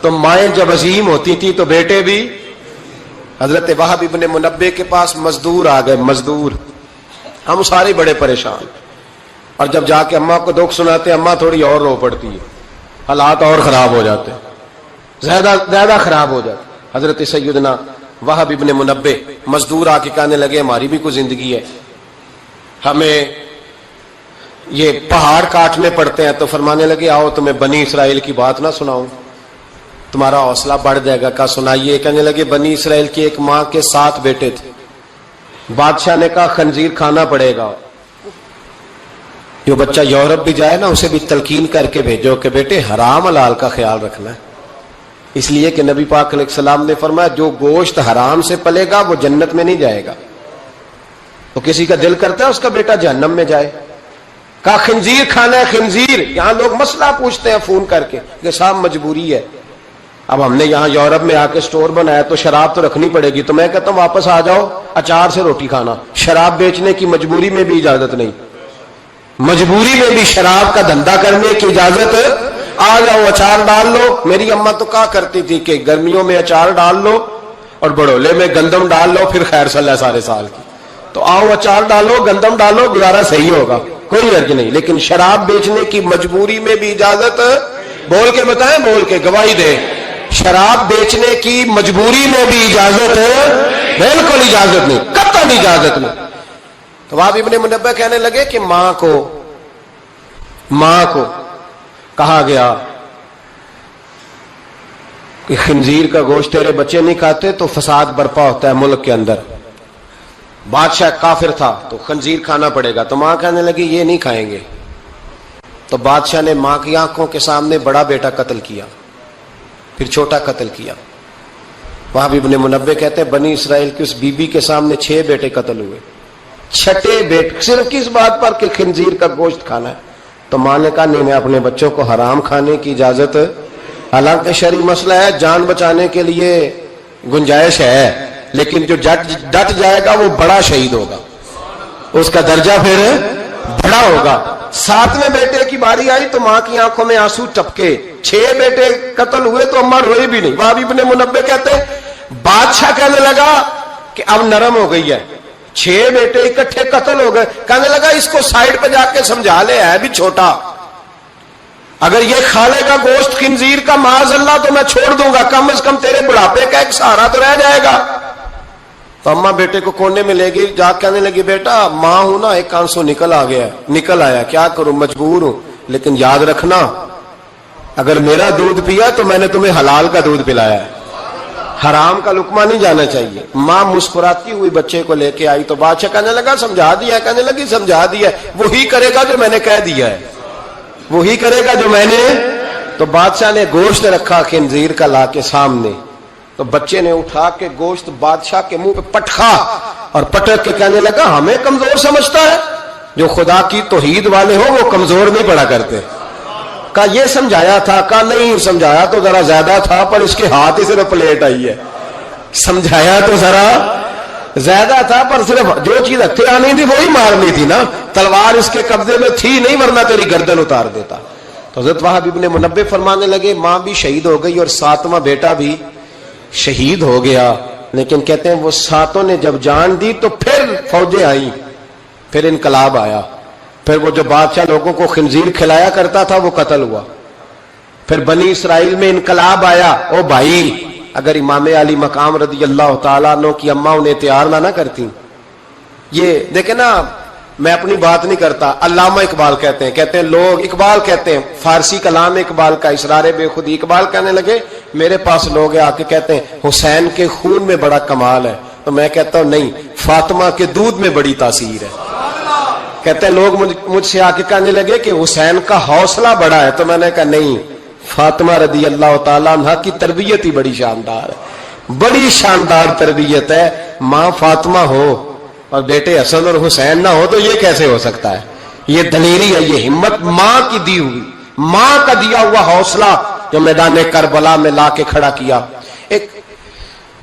تو مائیں جب عظیم ہوتی تھی تو بیٹے بھی۔ حضرت وہب ابن منبع کے پاس مزدور آ گئے، مزدور، ہم سارے بڑے پریشان، اور جب جا کے اماں کو دکھ سناتے اماں تھوڑی اور رو پڑتی ہے، حالات اور خراب ہو جاتے، زیادہ خراب ہو جاتے۔ حضرت سیدنا وہب ابن منبع مزدور آ کے کہنے لگے ہماری بھی کوئی زندگی ہے، ہمیں یہ پہاڑ کاٹنے پڑتے ہیں۔ تو فرمانے لگے آؤ تمہیں بنی اسرائیل کی بات نہ سناؤں، تمہارا حوصلہ بڑھ جائے گا۔ کہا سنائیے۔ کہنے لگے بنی اسرائیل کی ایک ماں کے 7 بیٹے تھے، بادشاہ نے کہا خنزیر کھانا پڑے گا، جو بچہ یورپ بھی جائے نا اسے بھی تلقین کر کے بھیجو کہ بیٹے حرام حلال کا خیال رکھنا ہے، اس لیے کہ نبی پاک علیہ السلام نے فرمایا جو گوشت حرام سے پلے گا وہ جنت میں نہیں جائے گا۔ تو کسی کا دل کرتا ہے اس کا بیٹا جہنم میں جائے؟ کہا خنزیر کھانا ہے، خنزیر۔ یہاں لوگ مسئلہ پوچھتے ہیں فون کر کے کہ صاحب مجبوری ہے، اب ہم نے یہاں یورپ میں آ کے سٹور بنایا تو شراب تو رکھنی پڑے گی، تو میں کہتا ہوں واپس آ جاؤ اچار سے روٹی کھانا، شراب بیچنے کی مجبوری میں بھی اجازت نہیں، مجبوری میں بھی شراب کا دھندا کرنے کی اجازت۔ آ جاؤ اچار ڈال لو۔ میری اماں تو کہا کرتی تھی کہ گرمیوں میں اچار ڈال لو اور بڑولے میں گندم ڈال لو، پھر خیر صلاح سارے سال کی۔ تو آؤ اچار ڈالو، گندم ڈالو، گزارا صحیح ہوگا، کوئی حرج نہیں، لیکن شراب بیچنے کی مجبوری میں بھی اجازت۔ بول کے بتائیں، بول کے گواہی دے، شراب بیچنے کی مجبوری میں بھی اجازت ہے؟ بالکل اجازت نہیں، قطعاً اجازت نہیں۔ تو وہب ابن منبع کہنے لگے کہ ماں کو کہا گیا کہ خنزیر کا گوشت تیرے بچے نہیں کھاتے تو فساد برپا ہوتا ہے ملک کے اندر۔ بادشاہ کافر تھا تو خنزیر کھانا پڑے گا، تو ماں کہنے لگی یہ نہیں کھائیں گے۔ تو بادشاہ نے ماں کی آنکھوں کے سامنے بڑا بیٹا قتل کیا، پھر چھوٹا قتل کیا۔ وہب ابن منبع کہتے ہیں بنی اسرائیل کی اس بی بی کے سامنے 6 بیٹے قتل ہوئے، 6ٹے بیٹے صرف کس بات پر کہ خنزیر کا گوشت کھانا ہے۔ تو ماں نے کہا نہیں، میں اپنے بچوں کو حرام کھانے کی اجازت، حالانکہ شرعی مسئلہ ہے، جان بچانے کے لیے گنجائش ہے، لیکن جو ڈٹ جائے گا وہ بڑا شہید ہوگا، اس کا درجہ پھر بڑا ہوگا۔ 7ویں بیٹے کی باری آئی تو ماں کی آنکھوں میں آنسو ٹپکے، 6 بیٹے قتل ہوئے تو اماں روئی بھی نہیں۔ وہب ابن منبع کہتے بادشاہ کہنے لگا کہ اب نرم ہو گئی ہے، 6 بیٹے اکٹھے قتل ہو گئے، کہنے لگا اس کو سائڈ پہ جا کے سمجھا لے، ہے بھی چھوٹا، اگر یہ کھا لے گا گوشت خنزیر کا معاذ اللہ تو میں چھوڑ دوں گا، کم از کم تیرے بڑھاپے کا ایک سہارا تو رہ جائے گا۔ تو اماں بیٹے کو کونے میں لے گئی، جا کہنے لگی بیٹا ماں ہوں نا، ایک آنسو نکل آیا، کیا کروں، مجبور ہوں، لیکن یاد رکھنا اگر میرا دودھ پیا تو میں نے تمہیں حلال کا دودھ پلایا ہے، حرام کا لقمہ نہیں جانا چاہیے. ماں مسکراتی ہوئی بچے کو لے کے آئی تو بادشاہ کہنے لگا سمجھا دیا ہے. کہنے لگی سمجھا دیا ہے, وہی کرے گا جو میں نے کہہ دیا ہے, وہی کرے گا جو میں نے. تو بادشاہ نے گوشت رکھا خنزیر کا لا کے سامنے, تو بچے نے اٹھا کے گوشت بادشاہ کے منہ پہ پٹکا اور پٹک کے کہنے لگا ہمیں کمزور سمجھتا ہے, جو خدا کی توحید والے ہو وہ کمزور نہیں پڑا کرتے. کہا یہ سمجھایا تھا, کہا نہیں سمجھایا تو ذرا زیادہ تھا پر اس کے ہاتھ ہی صرف پلیٹ آئی ہے. سمجھایا تو ذرا زیادہ تھا پر صرف جو چیز ہتھے آنی تھی وہی مارنی تھی نا, تلوار اس کے قبضے میں تھی نہیں ورنہ تیری گردن اتار دیتا. تو حضرت وہاب ابن منبہ فرمانے لگے ماں بھی شہید ہو گئی اور ساتواں بیٹا بھی شہید ہو گیا, لیکن کہتے ہیں وہ ساتوں نے جب جان دی تو پھر فوجیں آئی, پھر انقلاب آیا, پھر وہ جو بادشاہ لوگوں کو خنزیر کھلایا کرتا تھا وہ قتل ہوا, پھر بنی اسرائیل میں انقلاب آیا. او بھائی اگر امام علی مقام رضی اللہ تعالیٰ عنہ کی اماں انہیں تیار نہ کرتی. یہ دیکھیں نا, میں اپنی بات نہیں کرتا, علامہ اقبال کہتے ہیں لوگ اقبال کہتے ہیں, فارسی کلام اقبال کا اسرار بے خودی. اقبال کہنے لگے میرے پاس لوگ آ کے کہتے ہیں حسین کے خون میں بڑا کمال ہے, تو میں کہتا ہوں نہیں, فاطمہ کے دودھ میں بڑی تاثیر ہے. کہتے ہیں لوگ مجھ سے آ کے کہنے لگے کہ حسین کا حوصلہ بڑا ہے, تو میں نے کہا نہیں, فاطمہ رضی اللہ تعالیٰ عنہ کی تربیت ہی بڑی شاندار ہے, بڑی شاندار تربیت ہے. ماں فاطمہ ہو اور بیٹے حسن اور حسین نہ ہو تو یہ کیسے ہو سکتا ہے؟ یہ دلیری ہے, یہ ہمت ماں کی دی ہوئی, ماں کا دیا ہوا حوصلہ جو میدان کربلا میں لا کے کھڑا کیا. ایک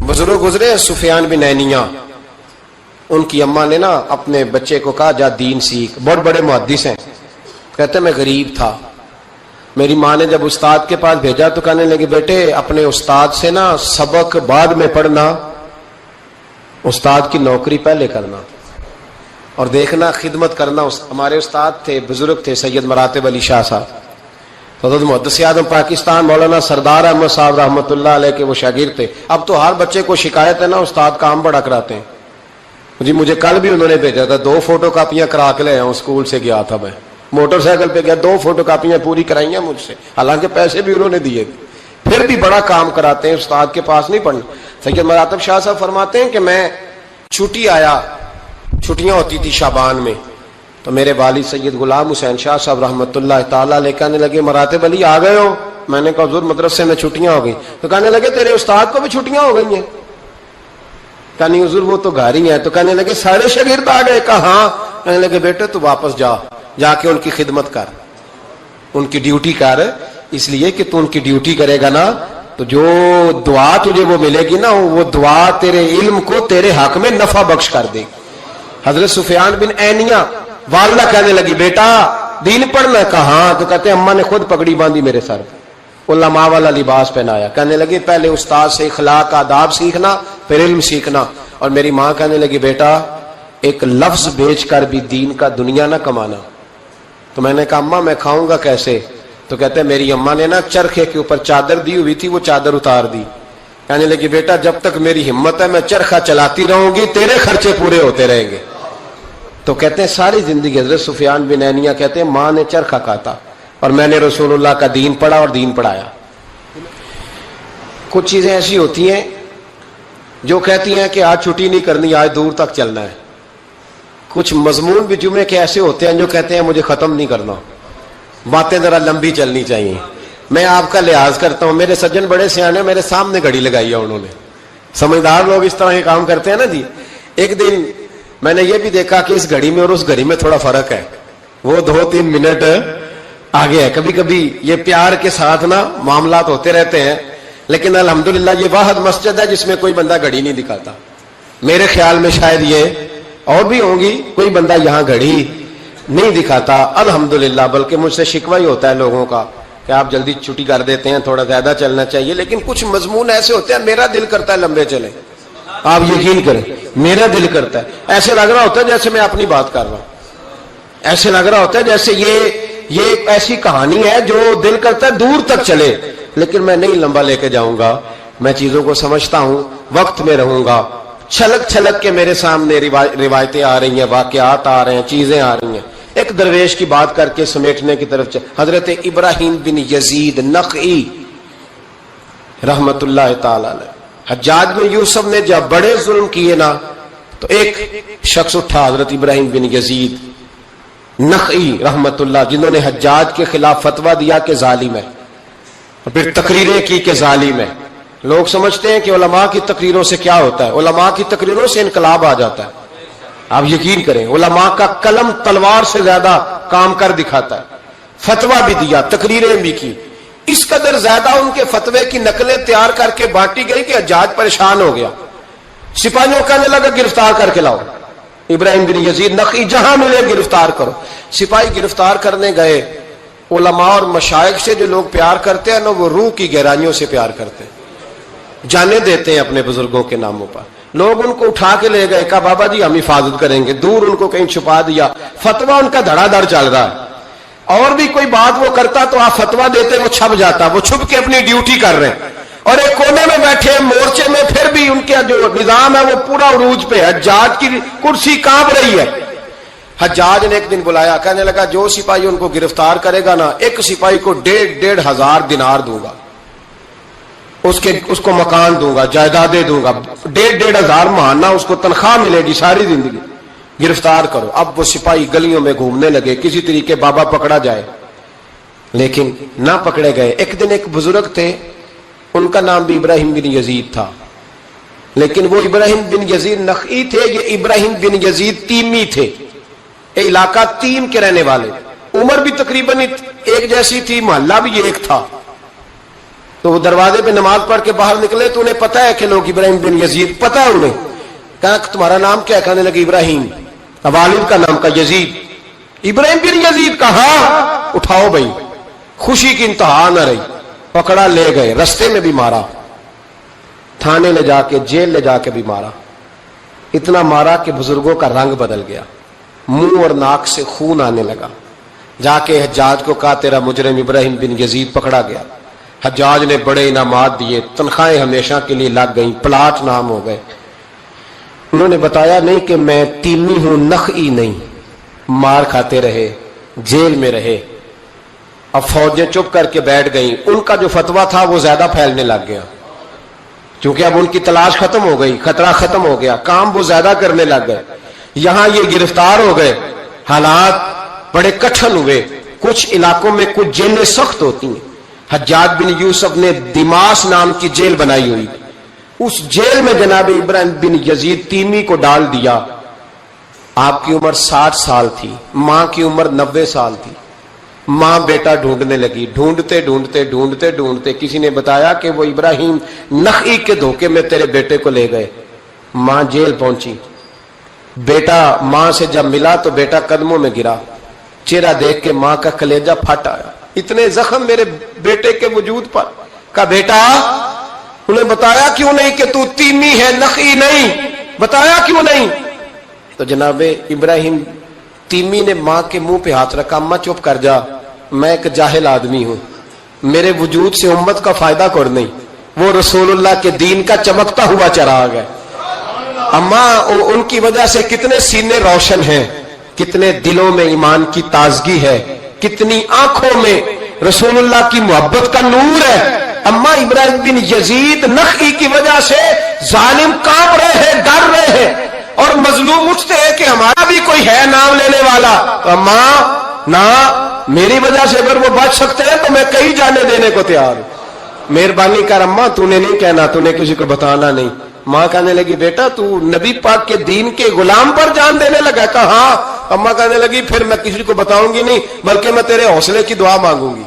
بزرگ گزرے سفیان بن عینیہ, ان کی اماں نے نا اپنے بچے کو کہا جا دین سیکھ, بہت بڑے محدث ہیں. کہتے میں غریب تھا, میری ماں نے جب استاد کے پاس بھیجا تو کہنے لگے بیٹے اپنے استاد سے نا سبق بعد میں پڑھنا, استاد کی نوکری پہلے کرنا اور دیکھنا خدمت کرنا. ہمارے استاد تھے, بزرگ تھے, سید مراتب علی شاہ صاحب, حضرت محدث اعظم پاکستان مولانا سردار احمد صاحب رحمۃ اللہ علیہ کے وہ شاگرد تھے. اب تو ہر بچے کو شکایت ہے نا استاد کام بڑا کراتے ہیں. جی مجھے کل بھی انہوں نے بھیجا تھا, 2 فوٹو کاپیاں کرا کے لے آؤں, اسکول سے گیا تھا میں, موٹر سائیکل پہ گیا, 2 فوٹو کاپیاں پوری کرائی ہیں مجھ سے, حالانکہ پیسے بھی انہوں نے دیے, پھر بھی بڑا کام کراتے ہیں, استاد کے پاس نہیں پڑھنا. سید مراتب شاہ صاحب فرماتے ہیں کہ میں چھٹی آیا, چھٹیاں ہوتی تھی شعبان میں, تو میرے والد سید غلام حسین شاہ صاحب رحمۃ اللہ تعالیٰ لے کہنے لگے مراتب علی آ گئے ہو؟ میں نے کہا حضور مدرسے میں چھٹیاں ہو گئی. تو کہنے لگے تیرے استاد کو بھی چھٹیاں ہو گئی ہیں؟ کہا نہیں حضور وہ تو گھر ہی ہیں. تو کہنے لگے سارے شاگرد آ گئے؟ کہا ہاں. کہنے لگے بیٹے تو واپس جا کے ان کی خدمت کر, ان کی ڈیوٹی کر, اس لیے کہ تو ان کی ڈیوٹی کرے گا نا تو جو دعا تجھے وہ ملے گی نا, وہ دعا تیرے علم کو تیرے حق میں نفع بخش کر دے گی. حضرت سفیان بن عینیہ والدہ کہنے لگی بیٹا دین پڑھنا؟ کہاں. تو کہتے ہیں اماں نے خود پگڑی باندھی میرے سر پہ, علماء والا لباس پہنایا. کہنے لگے پہلے استاد سے اخلاق آداب سیکھنا, پھر علم سیکھنا. اور میری ماں کہنے لگی بیٹا ایک لفظ بیچ کر بھی دین کا دنیا نہ کمانا. تو میں نے کہا اماں میں کھاؤں گا کیسے؟ تو کہتے ہیں میری اماں نے نا چرخے کے اوپر چادر دی ہوئی تھی, وہ چادر اتار دی. کہنے لگی بیٹا جب تک میری ہمت ہے میں چرخہ چلاتی رہوں گی, تیرے خرچے پورے ہوتے رہیں گے. تو کہتے ہیں ساری زندگی حضرت سفیان بن عینیہ کہتے ہیں ماں نے چرخہ کاتا اور میں نے رسول اللہ کا دین پڑھا اور دین پڑھایا. کچھ چیزیں ایسی ہوتی ہیں جو کہتی ہیں کہ آج چھٹی نہیں کرنی, آج دور تک چلنا ہے. کچھ مضمون بھی جمعے کے ایسے ہوتے ہیں جو کہتے ہیں مجھے ختم نہیں کرنا, باتیں ذرا لمبی چلنی چاہیے. میں آپ کا لحاظ کرتا ہوں, میرے سجن بڑے سیانے, میرے سامنے گھڑی لگائی ہے انہوں نے, سمجھدار لوگ اس طرح کے کام کرتے ہیں نا جی. ایک دن میں نے یہ بھی دیکھا کہ اس گھڑی میں اور اس گھڑی میں تھوڑا فرق ہے, وہ 2-3 منٹ آگے ہے. کبھی کبھی یہ پیار کے ساتھ نا معاملات ہوتے رہتے ہیں, لیکن الحمدللہ یہ واحد مسجد ہے جس میں کوئی بندہ گھڑی نہیں دکھاتا. میرے خیال میں شاید یہ اور بھی ہوں گی, کوئی بندہ یہاں گھڑی نہیں دکھاتا الحمدللہ. بلکہ مجھ سے شکوہ ہی ہوتا ہے لوگوں کا کہ آپ جلدی چھٹی کر دیتے ہیں, تھوڑا زیادہ چلنا چاہیے. لیکن کچھ مضمون ایسے ہوتے ہیں میرا دل کرتا ہے لمبے چلیں, آپ یقین کریں میرا دل کرتا ہے. ایسے لگ رہا ہوتا ہے جیسے میں اپنی بات کر رہا ہوں, ایسے لگ رہا ہوتا ہے جیسے یہ ایسی کہانی ہے جو دل کرتا ہے دور تک چلے, لیکن میں نہیں لمبا لے کے جاؤں گا. میں چیزوں کو سمجھتا ہوں, وقت میں رہوں گا. چھلک چھلک کے میرے سامنے روایتیں آ رہی ہیں, واقعات آ رہے ہیں, چیزیں آ رہی ہیں. ایک درویش کی بات کر کے سمیٹنے کی طرف حضرت ابراہیم بن یزید نخعی رحمت اللہ تعالی علیہ, حجاج بن یوسف نے جب بڑے ظلم کیے نا تو ایک شخص اٹھا حضرت ابراہیم بن یزید نخعی رحمت اللہ، جنہوں نے حجاج کے خلاف فتویٰ دیا کہ ظالم ہے، اور پھر تقریریں کی کہ ظالم ہے۔ لوگ سمجھتے ہیں کہ علماء کی تقریروں سے کیا ہوتا ہے، علماء کی تقریروں سے انقلاب آ جاتا ہے۔ آپ یقین کریں علماء کا قلم تلوار سے زیادہ کام کر دکھاتا ہے۔ فتویٰ بھی دیا، تقریریں بھی کی، اس قدر زیادہ ان کے فتوے کی نقلیں تیار کر کے بانٹی گئی کہ حجاج پریشان ہو گیا۔ سپاہیوں کہنے لگا گرفتار کر کے لاؤ ابراہیم بن یزید نخعی، جہاں ملے گرفتار کرو۔ سپاہی گرفتار کرنے گئے۔ علماء اور مشائخ سے جو لوگ پیار کرتے ہیں نا، وہ روح کی گہرائیوں سے پیار کرتے ہیں، جانے دیتے ہیں اپنے بزرگوں کے ناموں پر۔ لوگ ان کو اٹھا کے لے گئے، کہا بابا جی ہم حفاظت کریں گے، دور ان کو کہیں چھپا دیا۔ فتویٰ ان کا دھڑا دھڑ چل رہا ہے، اور بھی کوئی بات وہ کرتا تو آپ فتویٰ دیتے، وہ چھپ جاتا، وہ چھپ کے اپنی ڈیوٹی کر رہے ہیں، اور ایک کونے میں بیٹھے مورچے میں، پھر بھی ان کا جو نظام ہے وہ پورا عروج پہ ہے، حجاج کی کرسی کانپ رہی ہے۔ حجاج نے ایک دن بلایا، کہنے لگا جو سپاہی ان کو گرفتار کرے گا نا، ایک سپاہی کو 1,500 دینار دوں گا، اس کو مکان دوں گا، جائیدادیں دوں گا، 1,500 ماہانہ اس کو تنخواہ ملے گی ساری زندگی، گرفتار کرو۔ اب وہ سپاہی گلیوں میں گھومنے لگے، کسی طریقے بابا پکڑا جائے، لیکن نہ پکڑے گئے۔ ایک دن ایک بزرگ تھے، ان کا نام بھی ابراہیم بن یزید تھا، لیکن وہ ابراہیم بن یزید نخعی تھے، یہ ابراہیم بن یزید تیمی تھے، یہ علاقہ تیم کے رہنے والے، عمر بھی تقریباً ایک جیسی تھی، محلہ بھی ایک تھا۔ تو وہ دروازے پہ نماز پڑھ کے باہر نکلے تو انہیں پتا ہے کہ لوگ ابراہیم بن یزید، پتا ہے انہیں، کہا تمہارا نام کیا ہے؟ کہنے لگے ابراہیم، والد کا نام کا یزید۔ ابراہیم بن یزید کہا اٹھاؤ بھائی، خوشی کی انتہا نہ رہی، پکڑا لے گئے، رستے میں بھی مارا، تھانے لے جا کے، جیل لے جا کے بھی مارا، اتنا مارا کہ بزرگوں کا رنگ بدل گیا، منہ اور ناک سے خون آنے لگا۔ جا کے حجاج کو کہا تیرا مجرم ابراہیم بن یزید پکڑا گیا۔ حجاج نے بڑے انعامات دیے، تنخواہیں ہمیشہ کے لیے لگ گئیں، پلاٹ نام ہو گئے۔ انہوں نے بتایا نہیں کہ میں تیمی ہوں، نخعی نہیں۔ مار کھاتے رہے، جیل میں رہے۔ اب فوجیں چپ کر کے بیٹھ گئیں، ان کا جو فتویٰ تھا وہ زیادہ پھیلنے لگ گیا، کیونکہ اب ان کی تلاش ختم ہو گئی، خطرہ ختم ہو گیا، کام وہ زیادہ کرنے لگ گئے۔ یہاں یہ گرفتار ہو گئے، حالات بڑے کٹھن ہوئے۔ کچھ علاقوں میں کچھ جیلیں سخت ہوتی ہیں۔ حجاج بن یوسف نے دماس نام کی جیل بنائی ہوئی، اس جیل میں جناب ابراہیم بن یزید تیمی کو ڈال دیا۔ آپ کی عمر 60 سال تھی، ماں کی عمر 90 سال تھی۔ ماں بیٹا ڈھونڈنے لگی، ڈھونڈتے ڈھونڈتے ڈھونڈتے ڈھونڈتے کسی نے بتایا کہ وہ ابراہیم نخعی کے دھوکے میں تیرے بیٹے کو لے گئے۔ ماں جیل پہنچی، بیٹا ماں سے جب ملا تو بیٹا قدموں میں گرا، چہرہ دیکھ کے ماں کا کلیجہ پھٹ آیا، اتنے زخم میرے بیٹے کے وجود پر۔ کہا بیٹا، انہیں بتایا کیوں نہیں کہ تو تیمی ہے، نخعی نہیں، بتایا کیوں نہیں؟ تو جناب ابراہیم تیمی نے ماں کے منہ پہ ہاتھ رکھا، اماں چپ کر جا، میں ایک جاہل آدمی ہوں، میرے وجود سے امت کا فائدہ کوئی نہیں، وہ رسول اللہ کے دین کا چمکتا ہوا چراغ ہے۔ اماں ان کی وجہ سے کتنے سینے روشن ہیں، کتنے دلوں میں ایمان کی تازگی ہے، کتنی آنکھوں میں رسول اللہ کی محبت کا نور ہے۔ اماں ابراہیم بن یزید نخعی کی وجہ سے ظالم کانپ رہے ہیں، ڈر رہے ہیں، اور مظلوم اٹھتے ہیں کہ ہمارا بھی کوئی ہے نام لینے والا۔ تو اماں نہ، میری وجہ سے اگر وہ بچ سکتے ہیں تو میں کئی جانے دینے کو تیار ہوں، مہربانی کر اماں، تو نے نہیں کہنا، تو نے کسی کو بتانا نہیں۔ ماں کہنے لگی بیٹا تو نبی پاک کے دین کے غلام پر جان دینے لگا؟ کہا ہاں۔ اماں کہنے لگی پھر میں کسی کو بتاؤں گی نہیں، بلکہ میں تیرے حوصلے کی دعا مانگوں گی۔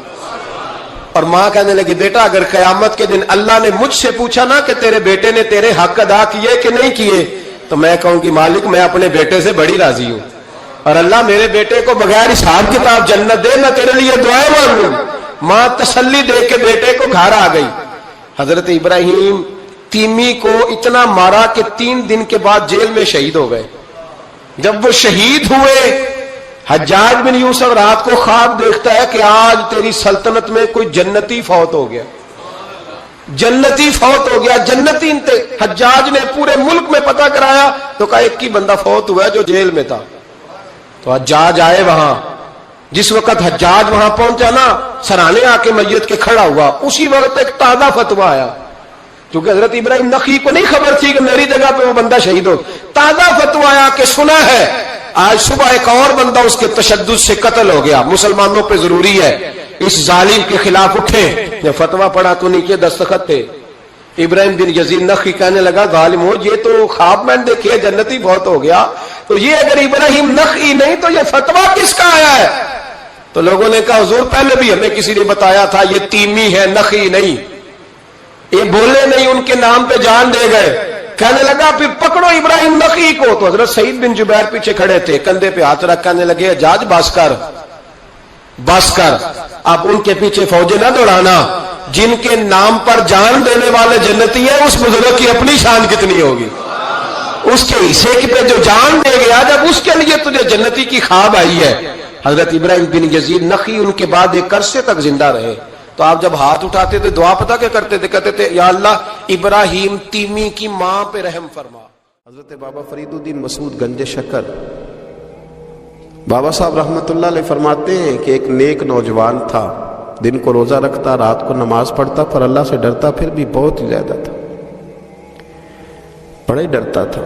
اور ماں کہنے لگی بیٹا اگر قیامت کے دن اللہ نے مجھ سے پوچھا نا کہ تیرے بیٹے نے تیرے حق ادا کیے کہ نہیں کیے، تو میں کہوں گی مالک میں اپنے بیٹے سے بڑی راضی ہوں، اور اللہ میرے بیٹے کو بغیر حساب کتاب جنت دے، میں تیرے لیے دعائیں مانگوں۔ ماں تسلی دے کے بیٹے کو گھر آ گئی۔ حضرت ابراہیم تیمی کو اتنا مارا کہ 3 دن کے بعد جیل میں شہید ہو گئے۔ جب وہ شہید ہوئے، حجاج بن یوسف رات کو خواب دیکھتا ہے کہ آج تیری سلطنت میں کوئی جنتی فوت ہو گیا، جنتی فوت ہو گیا، جنتی انتے۔ حجاج نے پورے ملک میں پتہ کرایا تو کہا ایک ہی بندہ فوت ہوا ہے جو جیل میں تھا۔ تو حجاج آئے وہاں، جس وقت حجاج وہاں پہنچا نا، سرانے آ کے میت کے کھڑا ہوا، اسی وقت ایک تازہ فتویٰ آیا۔ کیونکہ حضرت ابراہیم نخعی کو نہیں خبر تھی کہ میری جگہ پہ وہ بندہ شہید ہو. تازہ فتویٰ آیا کہ سنا ہے آج صبح ایک اور بندہ اس کے تشدد سے قتل ہو گیا, مسلمانوں پہ ضروری ہے اس ظالم کے خلاف اٹھیں. جب فتویٰ پڑھا تو نیچے دستخط تھے. ابراہیم بن یزید نخعی کہنے لگا ظالم ہو, یہ تو خواب میں دیکھیے جنتی بہت ہو گیا, تو یہ اگر ابراہیم نخعی نہیں تو یہ فتویٰ کس کا آیا ہے؟ تو لوگوں نے کہا حضور پہلے بھی ہمیں کسی نے بتایا تھا یہ تیمی ہے نخعی نہیں, یہ بولے نہیں ان کے نام پہ جان دے گئے. کہنے لگا پھر پکڑو ابراہیم نخعی کو. تو حضرت سعید بن جبیر پیچھے کھڑے تھے, کندھے پہ ہاتھ رکھ کہنے لگے حجاج بس کر بس کر, اب ان کے پیچھے فوجیں نہ دوڑانا, جن کے نام پر جان دینے والے جنتی ہیں اس بزرگ کی اپنی شان کتنی ہوگی, اس کے حصے پہ جو جان دے گیا جب اس کے لیے تجھے جنتی کی خواب آئی ہے. حضرت ابراہیم بن یزید نخعی ان کے بعد ایک عرصے تک زندہ رہے. تو آپ جب ہاتھ اٹھاتے تھے دعا پتہ کیا کرتے تھے؟ کہتے تھے یا اللہ ابراہیم تیمی کی ماں پہ رحم فرما. حضرت بابا فرید الدین مسعود گنج شکر بابا صاحب رحمت اللہ علیہ فرماتے ہیں کہ ایک نیک نوجوان تھا, دن کو روزہ رکھتا, رات کو نماز پڑھتا, پر اللہ سے ڈرتا پھر بھی بہت ہی زیادہ تھا, بڑا ہی ڈرتا تھا.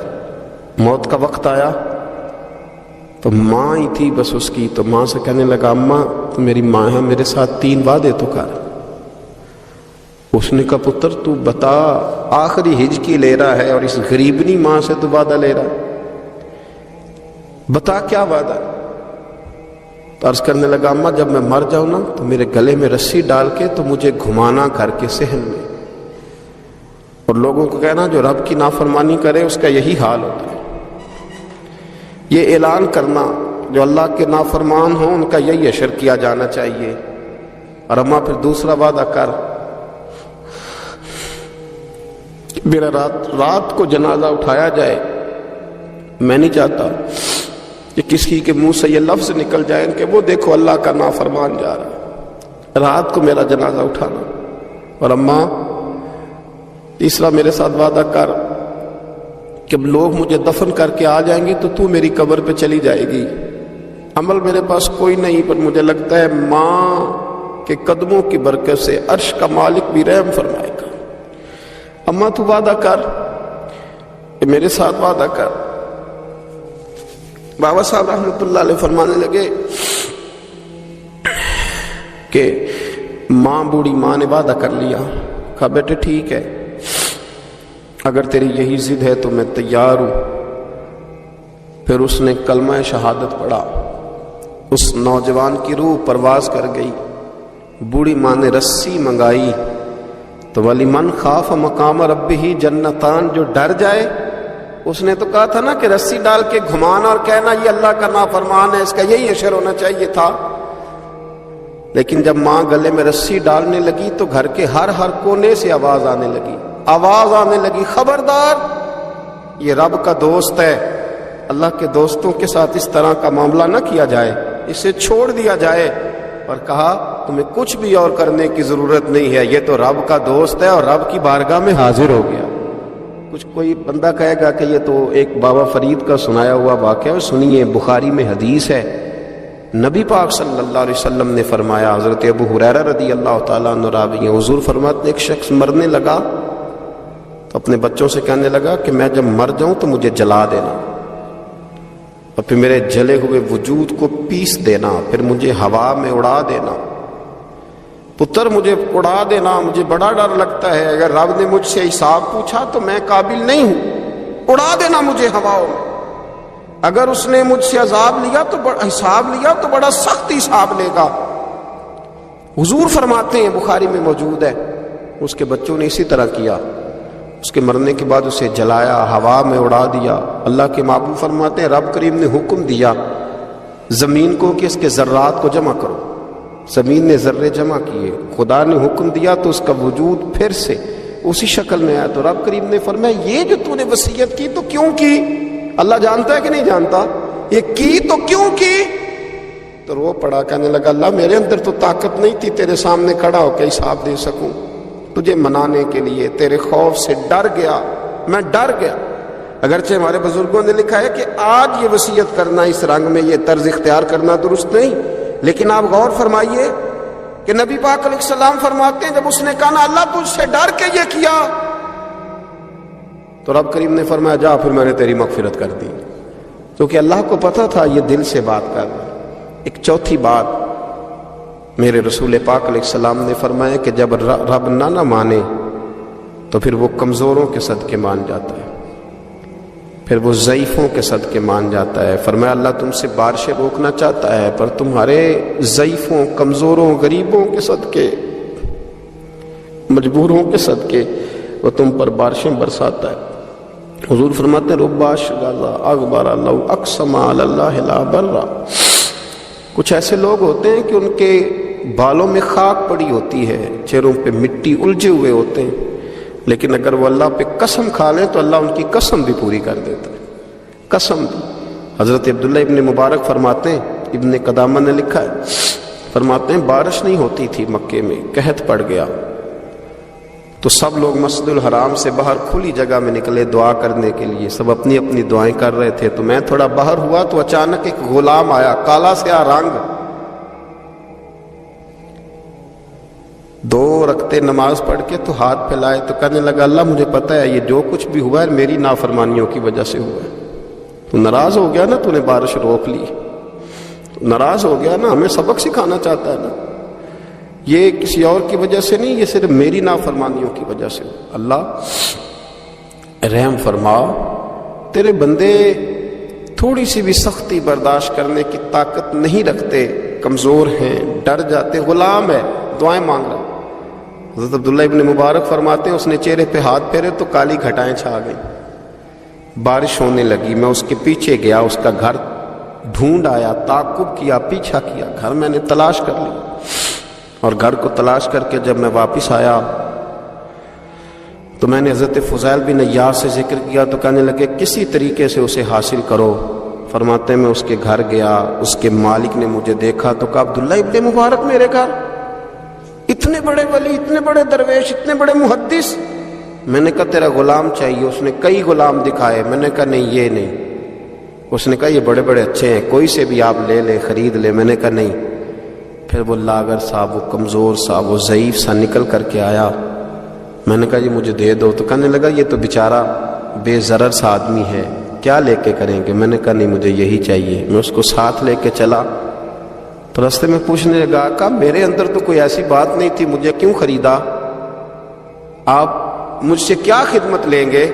موت کا وقت آیا تو ماں ہی تھی بس اس کی, تو ماں سے کہنے لگا اماں تو میری ماں ہے, میرے ساتھ 3 وعدے تو کر. اس نے کہا پتر تو بتا, آخری ہج کی لے رہا ہے اور اس غریبنی ماں سے تو وعدہ لے رہا ہے, بتا کیا وعدہ. تو عرض کرنے لگا اماں جب میں مر جاؤں نا تو میرے گلے میں رسی ڈال کے تو مجھے گھمانا گھر کے صحن میں, اور لوگوں کو کہنا جو رب کی نافرمانی کرے اس کا یہی حال ہوتا ہے. یہ اعلان کرنا جو اللہ کے نافرمان ہوں ان کا یہی اشر کیا جانا چاہیے. اور اماں پھر دوسرا وعدہ کر, میرا رات کو جنازہ اٹھایا جائے, میں نہیں چاہتا کہ کسی کے منہ سے یہ لفظ نکل جائیں کہ وہ دیکھو اللہ کا نافرمان جا رہا ہے, رات کو میرا جنازہ اٹھانا. اور اماں تیسرا میرے ساتھ وعدہ کر کہ لوگ مجھے دفن کر کے آ جائیں گے تو میری قبر پہ چلی جائے گی, عمل میرے پاس کوئی نہیں, پر مجھے لگتا ہے ماں کے قدموں کی برکت سے عرش کا مالک بھی رحم فرمائے گا. اماں تو وعدہ کر, میرے ساتھ وعدہ کر. بابا صاحب رحمۃ اللہ علیہ فرمانے لگے کہ ماں بوڑھی ماں نے وعدہ کر لیا. کہا بیٹے ٹھیک ہے, اگر تیری یہی ضد ہے تو میں تیار ہوں. پھر اس نے کلمہ شہادت پڑھا, اس نوجوان کی روح پرواز کر گئی. بوڑھی ماں نے رسی منگائی تو وَلِمَنْ خَافَ مَقَامَ رَبِّهِ جنتان, جو ڈر جائے. اس نے تو کہا تھا نا کہ رسی ڈال کے گھمانا اور کہنا یہ اللہ کا نافرمان ہے, اس کا یہی اشر ہونا چاہیے تھا. لیکن جب ماں گلے میں رسی ڈالنے لگی تو گھر کے ہر کونے سے آواز آنے لگی, خبردار یہ رب کا دوست ہے, اللہ کے دوستوں کے ساتھ اس طرح کا معاملہ نہ کیا جائے, اسے چھوڑ دیا جائے. اور کہا تمہیں کچھ بھی اور کرنے کی ضرورت نہیں ہے, یہ تو رب کا دوست ہے اور رب کی بارگاہ میں حاضر ہو گیا. کچھ کوئی بندہ کہے گا کہ یہ تو ایک بابا فرید کا سنایا ہوا واقعہ ہے. سنیے, بخاری میں حدیث ہے, نبی پاک صلی اللہ علیہ وسلم نے فرمایا, حضرت ابو ہریرہ رضی اللہ تعالیٰ عنہ راوی ہیں, حضور فرماتے ایک شخص مرنے لگا تو اپنے بچوں سے کہنے لگا کہ میں جب مر جاؤں تو مجھے جلا دینا, اور پھر میرے جلے ہوئے وجود کو پیس دینا, پھر مجھے ہوا میں اڑا دینا. پتر مجھے اڑا دینا, مجھے بڑا ڈر لگتا ہے, اگر رب نے مجھ سے حساب پوچھا تو میں قابل نہیں ہوں, اڑا دینا مجھے ہواؤں میں. اگر اس نے مجھ سے عذاب لیا تو حساب لیا تو بڑا سخت حساب لے گا. حضور فرماتے ہیں, بخاری میں موجود ہے, اس کے بچوں نے اسی طرح کیا. اس کے مرنے کے بعد اسے جلایا, ہوا میں اڑا دیا. اللہ کے محبوب فرماتے ہیں رب کریم نے حکم دیا زمین کو کہ اس کے ذرات کو جمع کرو. زمین نے ذرے جمع کیے, خدا نے حکم دیا تو اس کا وجود پھر سے اسی شکل میں آیا. تو رب کریم نے فرمایا یہ جو تو نے وصیت کی تو کیوں کی؟ اللہ جانتا ہے کہ نہیں جانتا؟ یہ کی تو کیوں کی؟ تو رو پڑا, کہنے لگا اللہ میرے اندر تو طاقت نہیں تھی تیرے سامنے کھڑا ہو کے حساب دے سکوں, تجھے منانے کے لیے تیرے خوف سے ڈر گیا, میں ڈر گیا. اگرچہ ہمارے بزرگوں نے لکھا ہے کہ آج یہ وصیت کرنا اس رنگ میں, یہ طرز اختیار کرنا درست نہیں, لیکن آپ غور فرمائیے کہ نبی پاک علیہ السلام فرماتے ہیں جب اس نے کہا نا اللہ تجھ سے ڈر کے یہ کیا, تو رب کریم نے فرمایا جا پھر میں نے تیری مغفرت کر دی، کیونکہ اللہ کو پتہ تھا یہ دل سے بات کر رہا ہے۔ ایک چوتھی بات میرے رسول پاک علیہ السلام نے فرمایا کہ جب رب نہ مانے تو پھر وہ کمزوروں کے صدقے مان جاتا ہے، پھر وہ ضعیفوں کے صدقے مان جاتا ہے۔ فرمایا اللہ تم سے بارشیں روکنا چاہتا ہے، پر تمہارے ضعیفوں، کمزوروں، غریبوں کے صدقے، مجبوروں کے صدقے وہ تم پر بارشیں برساتا ہے۔ حضور فرماتے ہیں رب اشغل اغبر لو اقسم علی اللہ لا برا۔ کچھ ایسے لوگ ہوتے ہیں کہ ان کے بالوں میں خاک پڑی ہوتی ہے، چہروں پہ مٹی الجھے ہوئے ہوتے ہیں، لیکن اگر وہ اللہ پہ قسم کھا لیں تو اللہ ان کی قسم بھی پوری کر دیتا ہے، قسم بھی۔ حضرت عبداللہ ابن مبارک فرماتے ہیں، ابن قدامہ نے لکھا ہے، فرماتے ہیں بارش نہیں ہوتی تھی مکے میں، قحط پڑ گیا تو سب لوگ مسجد الحرام سے باہر کھلی جگہ میں نکلے دعا کرنے کے لیے، سب اپنی اپنی دعائیں کر رہے تھے۔ تو میں تھوڑا باہر ہوا تو اچانک ایک غلام آیا، کالا سیاہ رنگ، 2 رکعتیں نماز پڑھ کے تو ہاتھ پھیلائے تو کہنے لگا اللہ مجھے پتہ ہے یہ جو کچھ بھی ہوا ہے میری نافرمانیوں کی وجہ سے ہوا ہے۔ تو ناراض ہو گیا نا، تو نے بارش روک لی، تو ناراض ہو گیا نا، ہمیں سبق سکھانا چاہتا ہے نا، یہ کسی اور کی وجہ سے نہیں، یہ صرف میری نافرمانیوں کی وجہ سے ہوا۔ اللہ رحم فرما، تیرے بندے تھوڑی سی بھی سختی برداشت کرنے کی طاقت نہیں رکھتے، کمزور ہیں، ڈر جاتے، غلام ہے، دعائیں مانگ رہا۔ حضرت عبداللہ ابن مبارک فرماتے ہیں اس نے چہرے پہ ہاتھ پھیرے تو کالی گھٹائیں چھا گئیں، بارش ہونے لگی۔ میں اس کے پیچھے گیا، اس کا گھر ڈھونڈ آیا، تعقب کیا، پیچھا کیا، گھر میں نے تلاش کر لیا، اور گھر کو تلاش کر کے جب میں واپس آیا تو میں نے حضرت فضیل بن عیاض سے ذکر کیا تو کہنے لگے کسی طریقے سے اسے حاصل کرو۔ فرماتے ہیں میں اس کے گھر گیا، اس کے مالک نے مجھے دیکھا تو کہا عبداللہ ابن مبارک میرے گھر، اتنے بڑے ولی، اتنے بڑے درویش، اتنے بڑے محدث۔ میں نے کہا تیرا غلام چاہیے۔ اس نے کئی غلام دکھائے، میں نے کہا نہیں یہ نہیں۔ اس نے کہا یہ بڑے بڑے اچھے ہیں، کوئی سے بھی آپ لے لیں، خرید لیں۔ میں نے کہا نہیں۔ پھر وہ لاغر صاحب، وہ کمزور صاحب، وہ ضعیف سا نکل کر کے آیا۔ میں نے کہا یہ مجھے دے دو، تو کہنے لگا یہ تو بیچارہ بے ضرر سا آدمی ہے، کیا لے کے کریں گے؟ میں نے کہا نہیں مجھے یہی چاہیے۔ میں اس کو ساتھ لے کے چلا تو رستے میں پوچھنے لگا کہ میرے اندر تو کوئی ایسی بات نہیں تھی، مجھے کیوں خریدا؟ آپ مجھ سے کیا خدمت لیں گے؟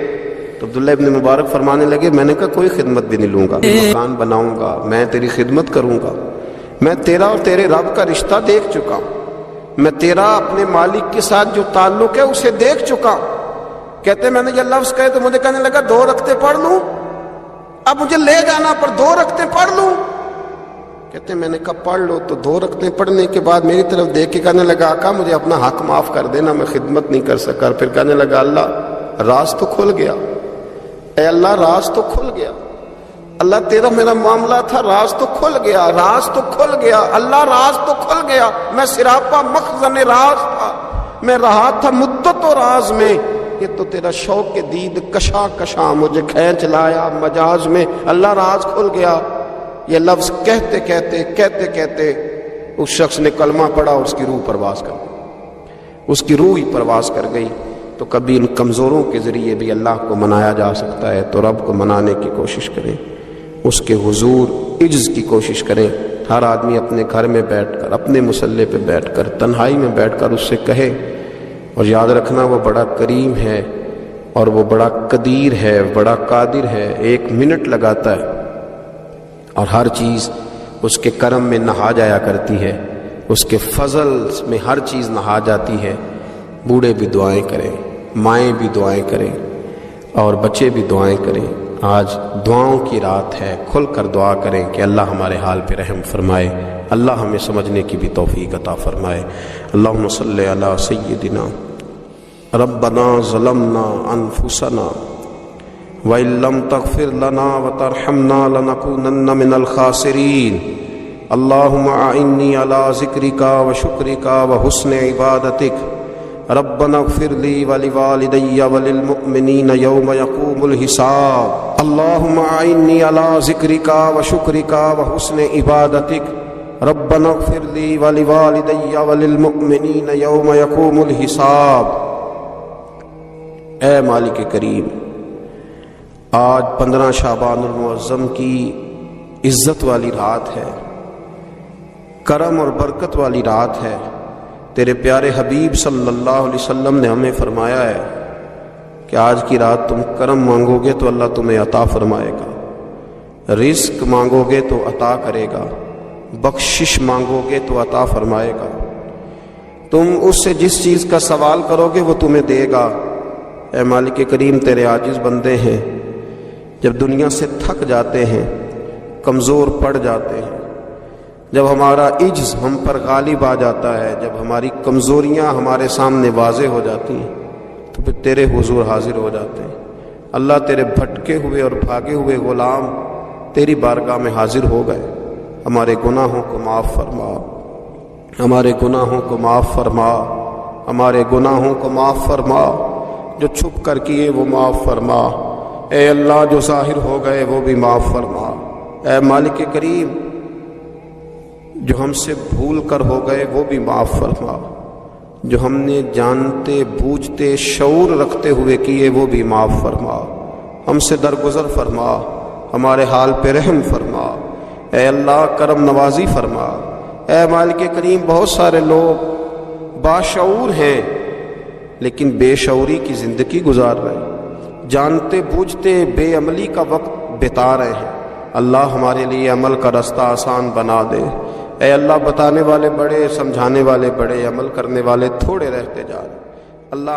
تو عبداللہ ابن مبارک فرمانے لگے میں نے کہا کوئی خدمت بھی نہیں لوں گا، مکان بناؤں گا، میں تیری خدمت کروں گا، میں تیرا اور تیرے رب کا رشتہ دیکھ چکا ہوں، میں تیرا اپنے مالک کے ساتھ جو تعلق ہے اسے دیکھ چکا ہوں۔ کہتے میں نے یہ لفظ کہے تو مجھے کہنے لگا 2 رکعتیں پڑھ لوں، اب مجھے لے جانا پر 2 رکعتیں پڑھ لوں۔ کہتے میں نے کہا پڑھ لو۔ تو 2 رکعتیں پڑھنے کے بعد میری طرف دیکھ کے کہنے لگا آقا مجھے اپنا حق معاف کر دینا، میں خدمت نہیں کر سکا۔ پھر کہنے لگا اللہ راز تو کھل گیا، اے اللہ راز تو کھل گیا، اللہ تیرا میرا معاملہ تھا، راز تو کھل گیا، راز تو کھل گیا، اللہ راز تو کھل گیا۔ میں سراپا مخزن راز تھا، میں رہا تھا مدت و راز میں، یہ تو تیرا شوق دید کشا کشا مجھے کھینچ لایا مجاز میں، اللہ راز کھل گیا۔ یہ لفظ کہتے کہتے کہتے کہتے اس شخص نے کلمہ پڑھا، اس کی روح پرواز کر گئی، اس کی روح ہی پرواز کر گئی۔ تو کبھی ان کمزوروں کے ذریعے بھی اللہ کو منایا جا سکتا ہے، تو رب کو منانے کی کوشش کریں، اس کے حضور عجز کی کوشش کریں۔ ہر آدمی اپنے گھر میں بیٹھ کر، اپنے مصلے پہ بیٹھ کر، تنہائی میں بیٹھ کر اس سے کہے، اور یاد رکھنا وہ بڑا کریم ہے اور وہ بڑا قدیر ہے، بڑا قادر ہے، 1 منٹ لگاتا ہے اور ہر چیز اس کے کرم میں نہا جایا کرتی ہے، اس کے فضل میں ہر چیز نہا جاتی ہے۔ بوڑھے بھی دعائیں کریں، مائیں بھی دعائیں کریں، اور بچے بھی دعائیں کریں۔ آج دعاؤں کی رات ہے، کھل کر دعا کریں کہ اللہ ہمارے حال پہ رحم فرمائے، اللہ ہمیں سمجھنے کی بھی توفیق عطا فرمائے۔ اللہم صلی علی سیدنا ربنا ظلمنا انفسنا وَإِن لَّمْ تَغْفِرْ لَنَا وَتَرْحَمْنَا لَنَكُونَنَّ مِنَ الْخَاسِرِينَ اللهم أعني على ذكرك وشكرك وحسن عبادتك ربنا اغفر لي ولوالدي وللمؤمنين يوم يقوم الحساب اللهم أعني على ذكرك وشكرك وحسن عبادتك ربنا اغفر لي ولوالدي وللمؤمنين يوم يقوم الحساب۔ اے مالک کریم، آج 15 شعبان المعظم کی عزت والی رات ہے، کرم اور برکت والی رات ہے۔ تیرے پیارے حبیب صلی اللہ علیہ وسلم نے ہمیں فرمایا ہے کہ آج کی رات تم کرم مانگو گے تو اللہ تمہیں عطا فرمائے گا، رزق مانگو گے تو عطا کرے گا، بخشش مانگو گے تو عطا فرمائے گا، تم اس سے جس چیز کا سوال کرو گے وہ تمہیں دے گا۔ اے مالک کریم، تیرے عاجز بندے ہیں، جب دنیا سے تھک جاتے ہیں، کمزور پڑ جاتے ہیں، جب ہمارا عجز ہم پر غالب آ جاتا ہے، جب ہماری کمزوریاں ہمارے سامنے واضح ہو جاتی ہیں، تو پھر تیرے حضور حاضر ہو جاتے ہیں۔ اللہ، تیرے بھٹکے ہوئے اور بھاگے ہوئے غلام تیری بارگاہ میں حاضر ہو گئے۔ ہمارے گناہوں کو معاف فرما، ہمارے گناہوں کو معاف فرما، ہمارے گناہوں کو معاف فرما، جو چھپ کر کیے وہ معاف فرما۔ اے اللہ، جو ظاہر ہو گئے وہ بھی معاف فرما۔ اے مالک کریم، جو ہم سے بھول کر ہو گئے وہ بھی معاف فرما، جو ہم نے جانتے بوجھتے شعور رکھتے ہوئے کیے وہ بھی معاف فرما۔ ہم سے درگزر فرما، ہمارے حال پہ رحم فرما۔ اے اللہ، کرم نوازی فرما۔ اے مالک کریم، بہت سارے لوگ باشعور ہیں لیکن بے شعوری کی زندگی گزار رہے ہیں، جانتے بوجھتے بے عملی کا وقت بتا رہے ہیں۔ اللہ، ہمارے لیے عمل کا رستہ آسان بنا دے۔ اے اللہ، بتانے والے بڑے، سمجھانے والے بڑے، عمل کرنے والے تھوڑے رہتے جا رہے۔ اللہ